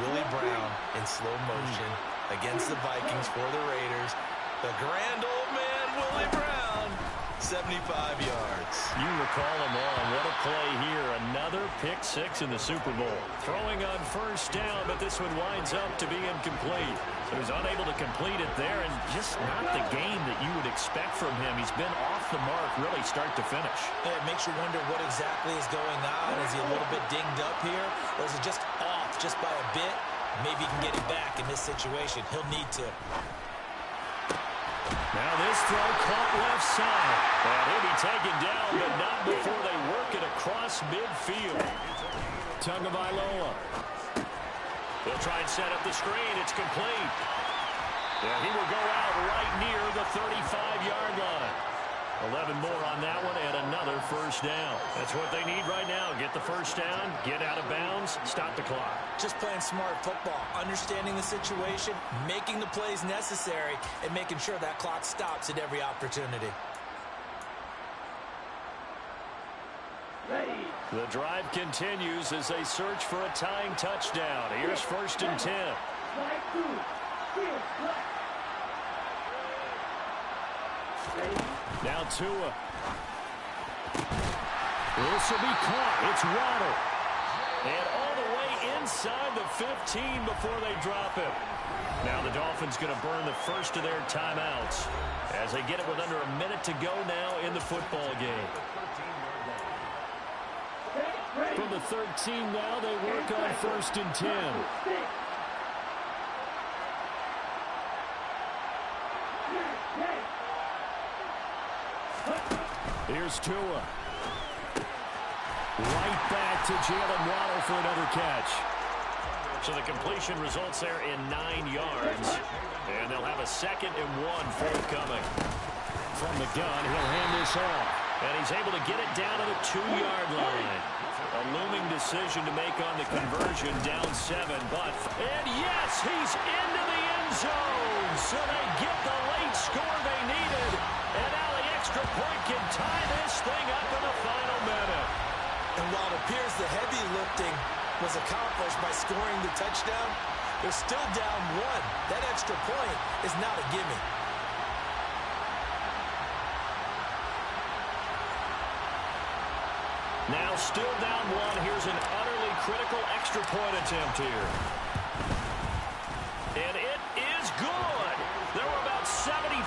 [SPEAKER 5] Willie Brown in slow motion against the Vikings for the Raiders. The grand old man, Willie Brown, 75 yards.
[SPEAKER 7] You recall them all. What a play here. Another pick 6 in the Super Bowl. Throwing on first down, but this one winds up to be incomplete. So he's unable to complete it there, and just not the game that you would expect from him. He's been off the mark really start to finish.
[SPEAKER 5] Yeah, it makes you wonder what exactly is going on. Is he a little bit dinged up here, or is it just off just by a bit? Maybe he can get it back in this situation. He'll need to.
[SPEAKER 7] Now this throw caught left side. And he'll be taken down, but not before they work it across midfield. Tagovailoa. They'll try and set up the screen. It's complete. Yeah, he will go out right near the 35-yard line. 11 more on that one and another first down. That's what they need right now. Get the first down, get out of bounds, stop the clock.
[SPEAKER 5] Just playing smart football, understanding the situation, making the plays necessary, and making sure that clock stops at every opportunity.
[SPEAKER 7] The drive continues as they search for a tying touchdown. Here's 1st and 10. Now Tua. This will be caught. It's Waddle. And all the way inside the 15 before they drop him. Now the Dolphins going to burn the first of their timeouts as they get it with under a minute to go now in the football game. From the 13 now, they work on 1st and 10. Here's Tua. Right back to Jalen Waddle for another catch. So the completion results there in 9 yards. And they'll have a 2nd and 1 forthcoming. From the gun, he'll hand this off. And he's able to get it down to the 2-yard line. A looming decision to make on the conversion, down 7. And yes, he's into the end zone. So they get the late score they needed. And now the extra point can tie this thing up in the final minute.
[SPEAKER 5] And while it appears the heavy lifting was accomplished by scoring the touchdown, they're still down 1. That extra point is not a gimme.
[SPEAKER 7] Now still down 1. Here's an utterly critical extra point attempt here. And it is good. There were about 70,000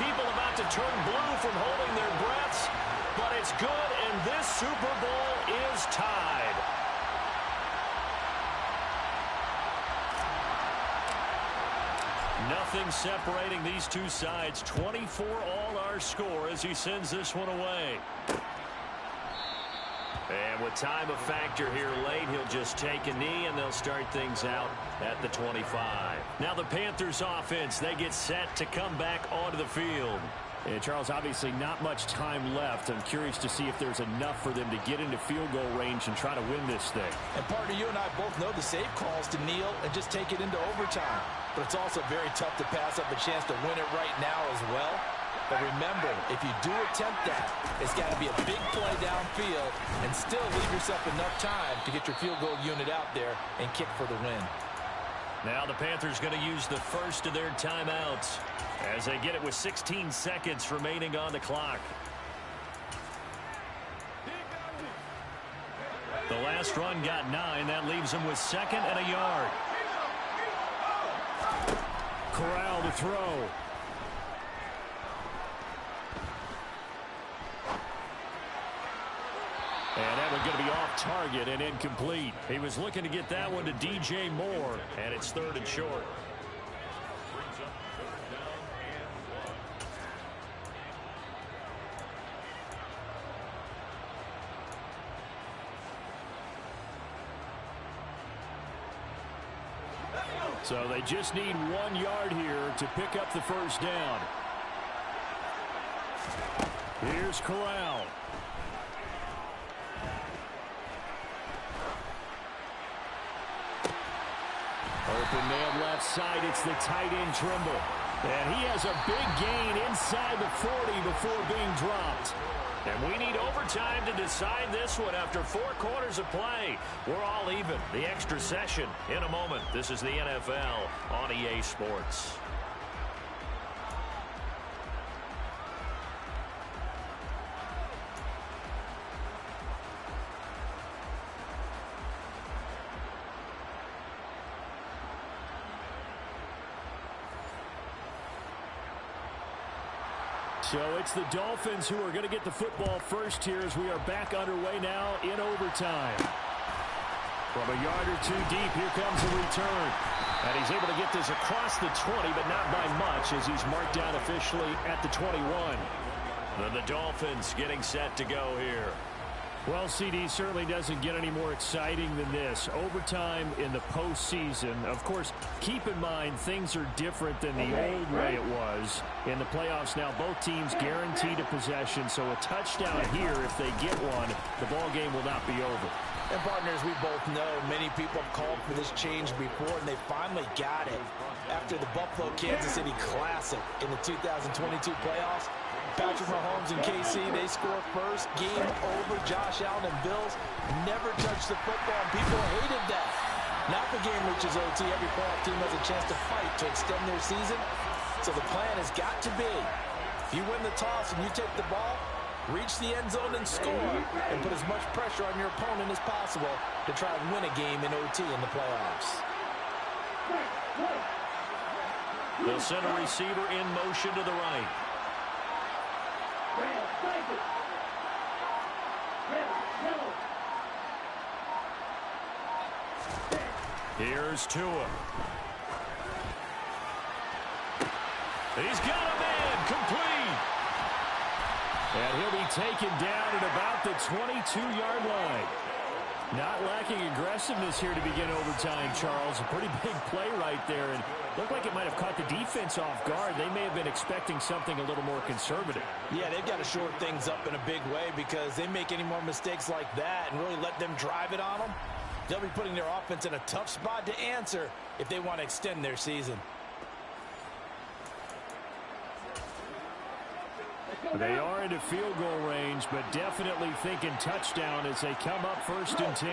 [SPEAKER 7] people about to turn blue from holding their breaths. But it's good, and this Super Bowl is tied. Nothing separating these two sides. 24 all our score as he sends this one away. And with time a factor here late, he'll just take a knee, and they'll start things out at the 25. Now the Panthers offense, they get set to come back onto the field.
[SPEAKER 2] And Charles, obviously not much time left. I'm curious to see if there's enough for them to get into field goal range and try to win this thing.
[SPEAKER 3] And partner, you and I both know the save calls to kneel and just take it into overtime. But it's also very tough to pass up a chance to win it right now as well. But remember, if you do attempt that, it's got to be a big play downfield and still leave yourself enough time to get your field goal unit out there and kick for the win.
[SPEAKER 7] Now the Panthers going to use the first of their timeouts as they get it with 16 seconds remaining on the clock. The last run got 9. That leaves them with 2nd and a yard.
[SPEAKER 2] Corral to throw. And that one's going to be off target and incomplete.
[SPEAKER 7] He was looking to get that one to DJ Moore, and it's 3rd and short.
[SPEAKER 2] So they just need 1 yard here to pick up the first down. Here's Corral. Open man left side. It's the tight end Trimble. And he has a big gain inside the 40 before being dropped.
[SPEAKER 7] And we need overtime to decide this one after 4 quarters of play. We're all even. The extra session in a moment. This is the NFL on EA Sports.
[SPEAKER 2] So it's the Dolphins who are going to get the football first here as we are back underway now in overtime. From a yard or 2 deep, here comes a return. And he's able to get this across the 20, but not by much as he's marked down officially at the 21.
[SPEAKER 7] Then the Dolphins getting set to go here.
[SPEAKER 2] Well, CD certainly doesn't get any more exciting than this. Overtime in the postseason. Of course, keep in mind things are different than the old way it was. In the playoffs now, both teams guaranteed a possession, so a touchdown here, if they get one, the ball game will not be over.
[SPEAKER 3] And partners, we both know many people have called for this change before, and they finally got it. After the Buffalo-Kansas City Classic in the 2022 playoffs, Patrick Mahomes and KC, they score first. Game over. Josh Allen and Bills never touched the football, and people hated that. Now the game reaches OT. Every playoff team has a chance to fight to extend their season. So the plan has got to be, if you win the toss and you take the ball, reach the end zone and score, and put as much pressure on your opponent as possible to try and win a game in OT in the playoffs.
[SPEAKER 7] They'll send a receiver in motion to the right. Here's Tua. He's got a man complete.
[SPEAKER 2] And he'll be taken down at about the 22-yard line.
[SPEAKER 7] Not lacking aggressiveness here to begin overtime, Charles. A pretty big play right there, and looked like it might have caught the defense off guard. They may have been expecting something a little more conservative.
[SPEAKER 5] Yeah, they've got to shore things up in a big way because they make any more mistakes like that and really let them drive it on them, they'll be putting their offense in a tough spot to answer if they want to extend their season.
[SPEAKER 7] They are into field goal range, but definitely thinking touchdown as they come up 1st and 10.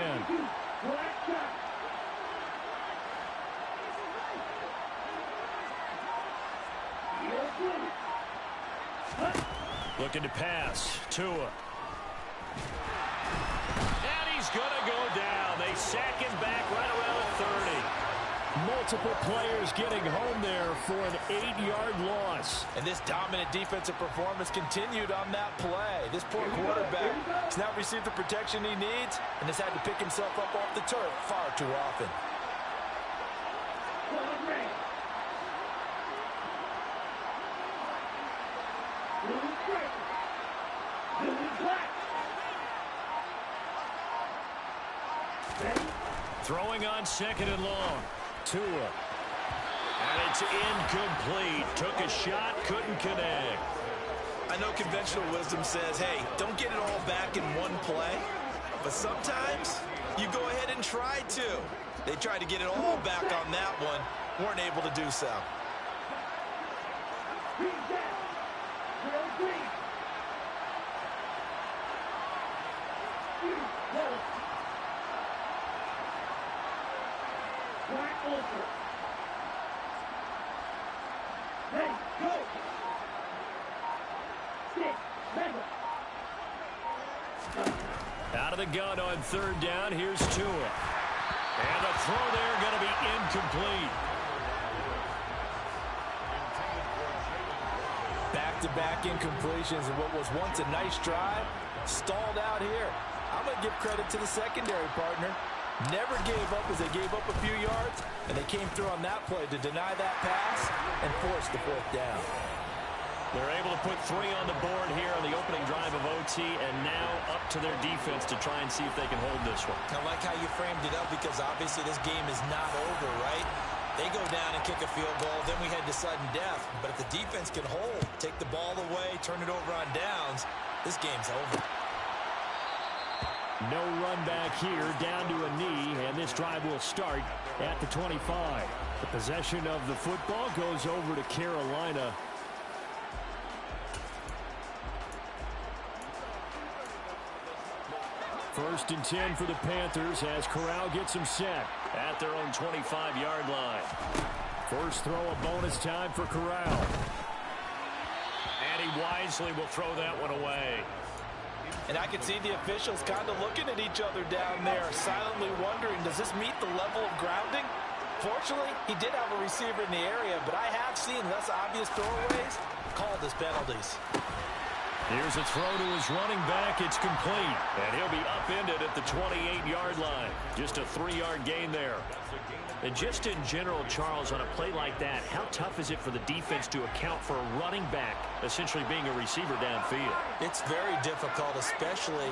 [SPEAKER 7] Looking to pass. Tua. And he's going to go down. They sack him back right around 30. Multiple players getting home there for an 8-yard loss.
[SPEAKER 5] And this dominant defensive performance continued on that play. This poor quarterback has now received the protection he needs and has had to pick himself up off the turf far too often.
[SPEAKER 7] Throwing on 2nd and long. Tua. And it's incomplete. Took a shot, couldn't connect.
[SPEAKER 5] I know conventional wisdom says, hey, don't get it all back in one play. But sometimes you go ahead and try to. They tried to get it all back on that one. Weren't able to do so.
[SPEAKER 7] Out of the gun on 3rd down. Here's Tua. And the throw there going to be incomplete.
[SPEAKER 5] Back-to-back incompletions and what was once a nice drive stalled out here. I'm going to give credit to the secondary partner. Never gave up as they gave up a few yards, and they came through on that play to deny that pass and force the 4th down.
[SPEAKER 7] They're able to put 3 on the board here on the opening drive of OT, and now up to their defense to try and see if they can hold this one.
[SPEAKER 5] I like how you framed it up because obviously this game is not over, right? They go down and kick a field goal, then we head to sudden death. But if the defense can hold, take the ball away, turn it over on downs, this game's over.
[SPEAKER 7] No run back here, down to a knee, and this drive will start at the 25. The possession of the football goes over to Carolina. First and 10 for the Panthers as Corral gets them set at their own 25-yard line. First throw, a bonus time for Corral. And he wisely will throw that one away.
[SPEAKER 5] And I can see the officials kind of looking at each other down there, silently wondering, does this meet the level of grounding? Fortunately, he did have a receiver in the area, but I have seen less obvious throwaways called as penalties.
[SPEAKER 7] Here's a throw to his running back. It's complete. And he'll be upended at the 28-yard line. Just a 3-yard gain there. And just in general, Charles, on a play like that, how tough is it for the defense to account for a running back essentially being a receiver downfield?
[SPEAKER 5] It's very difficult, especially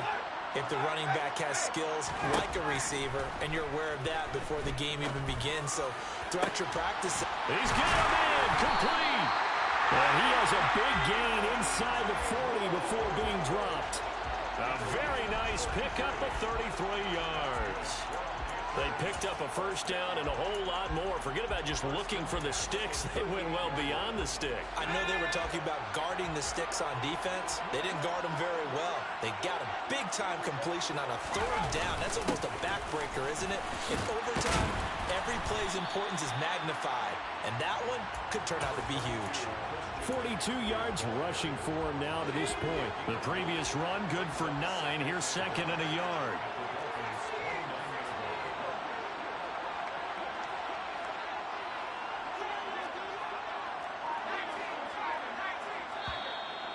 [SPEAKER 5] if the running back has skills like a receiver, and you're aware of that before the game even begins. So throughout your practice,
[SPEAKER 7] he's got him in, complete. And he has a big gain inside the 40 before being dropped. A very nice pickup of 33 yards. They picked up a first down and a whole lot more. Forget about just looking for the sticks. They went well beyond the stick.
[SPEAKER 5] I know they were talking about guarding the sticks on defense. They didn't guard them very well. They got a big-time completion on a 3rd down. That's almost a backbreaker, isn't it? In overtime, every play's importance is magnified. And that one could turn out to be huge.
[SPEAKER 7] 42 yards rushing for him now to this point. The previous run, good for 9. Here's 2nd and a yard.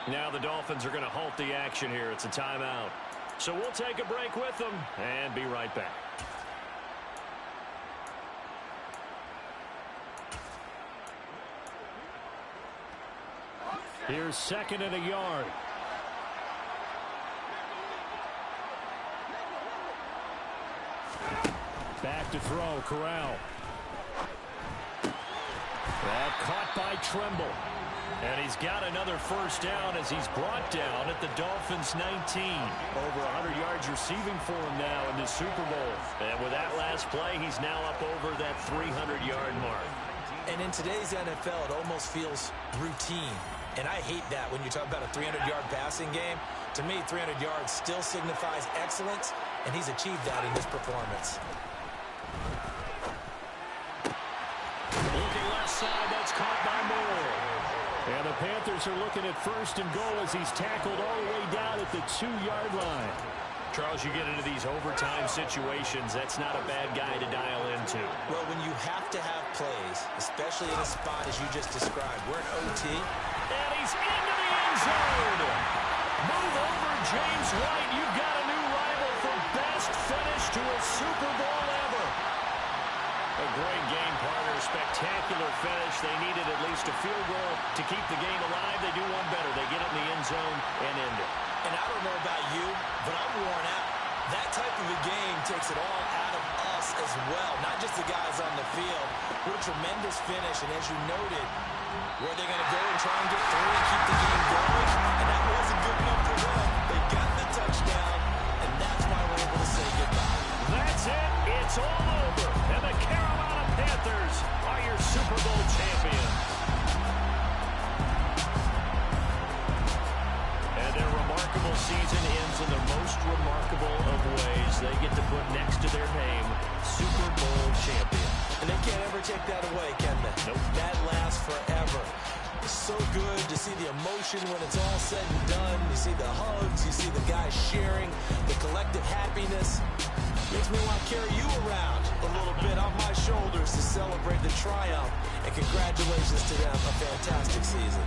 [SPEAKER 7] Now the Dolphins are going to halt the action here. It's a timeout. So we'll take a break with them and be right back. Here's 2nd and a yard. Back to throw, Corral. That caught by Tremble. And he's got another first down as he's brought down at the Dolphins 19. Over 100 yards receiving for him now in the Super Bowl. And with that last play, he's now up over that 300-yard mark.
[SPEAKER 5] And in today's NFL, it almost feels routine. And I hate that when you talk about a 300-yard passing game. To me, 300 yards still signifies excellence, and he's achieved that in this performance.
[SPEAKER 7] Looking left side, that's caught by Moore. And the Panthers are looking at first and goal as he's tackled all the way down at the 2-yard line. Charles, you get into these overtime situations, that's not a bad guy to dial into.
[SPEAKER 5] Well, when you have to have plays, especially in a spot as you just described, we're in OT.
[SPEAKER 7] And he's into the end zone. Move over, James White. You've got a new rival for best finish to a Super Bowl ever. A great game, partner. Spectacular finish. They needed at least a field goal to keep the game alive. They do one better. They get it in the end zone and end it.
[SPEAKER 5] And I don't know about you, but I'm worn out. That type of a game takes it all out of us as well, not just the guys on the field. What a tremendous finish, and as you noted, where they're going to go and try and get through and keep the game going, and that wasn't good enough for them. They got the touchdown, and that's why we're able to say goodbye.
[SPEAKER 7] That's it. It's all over, and the Carolina Panthers are your Super Bowl champions. And their remarkable season ends in the most remarkable of ways. They get to put next to their name, Super Bowl champion.
[SPEAKER 5] And they can't ever take that away, can they?
[SPEAKER 7] Nope.
[SPEAKER 5] That lasts forever. It's so good to see the emotion when it's all said and done. You see the hugs, you see the guys sharing, the collective happiness. Makes me want to carry you around a little bit on my shoulders to celebrate the triumph. And congratulations to them, a fantastic season.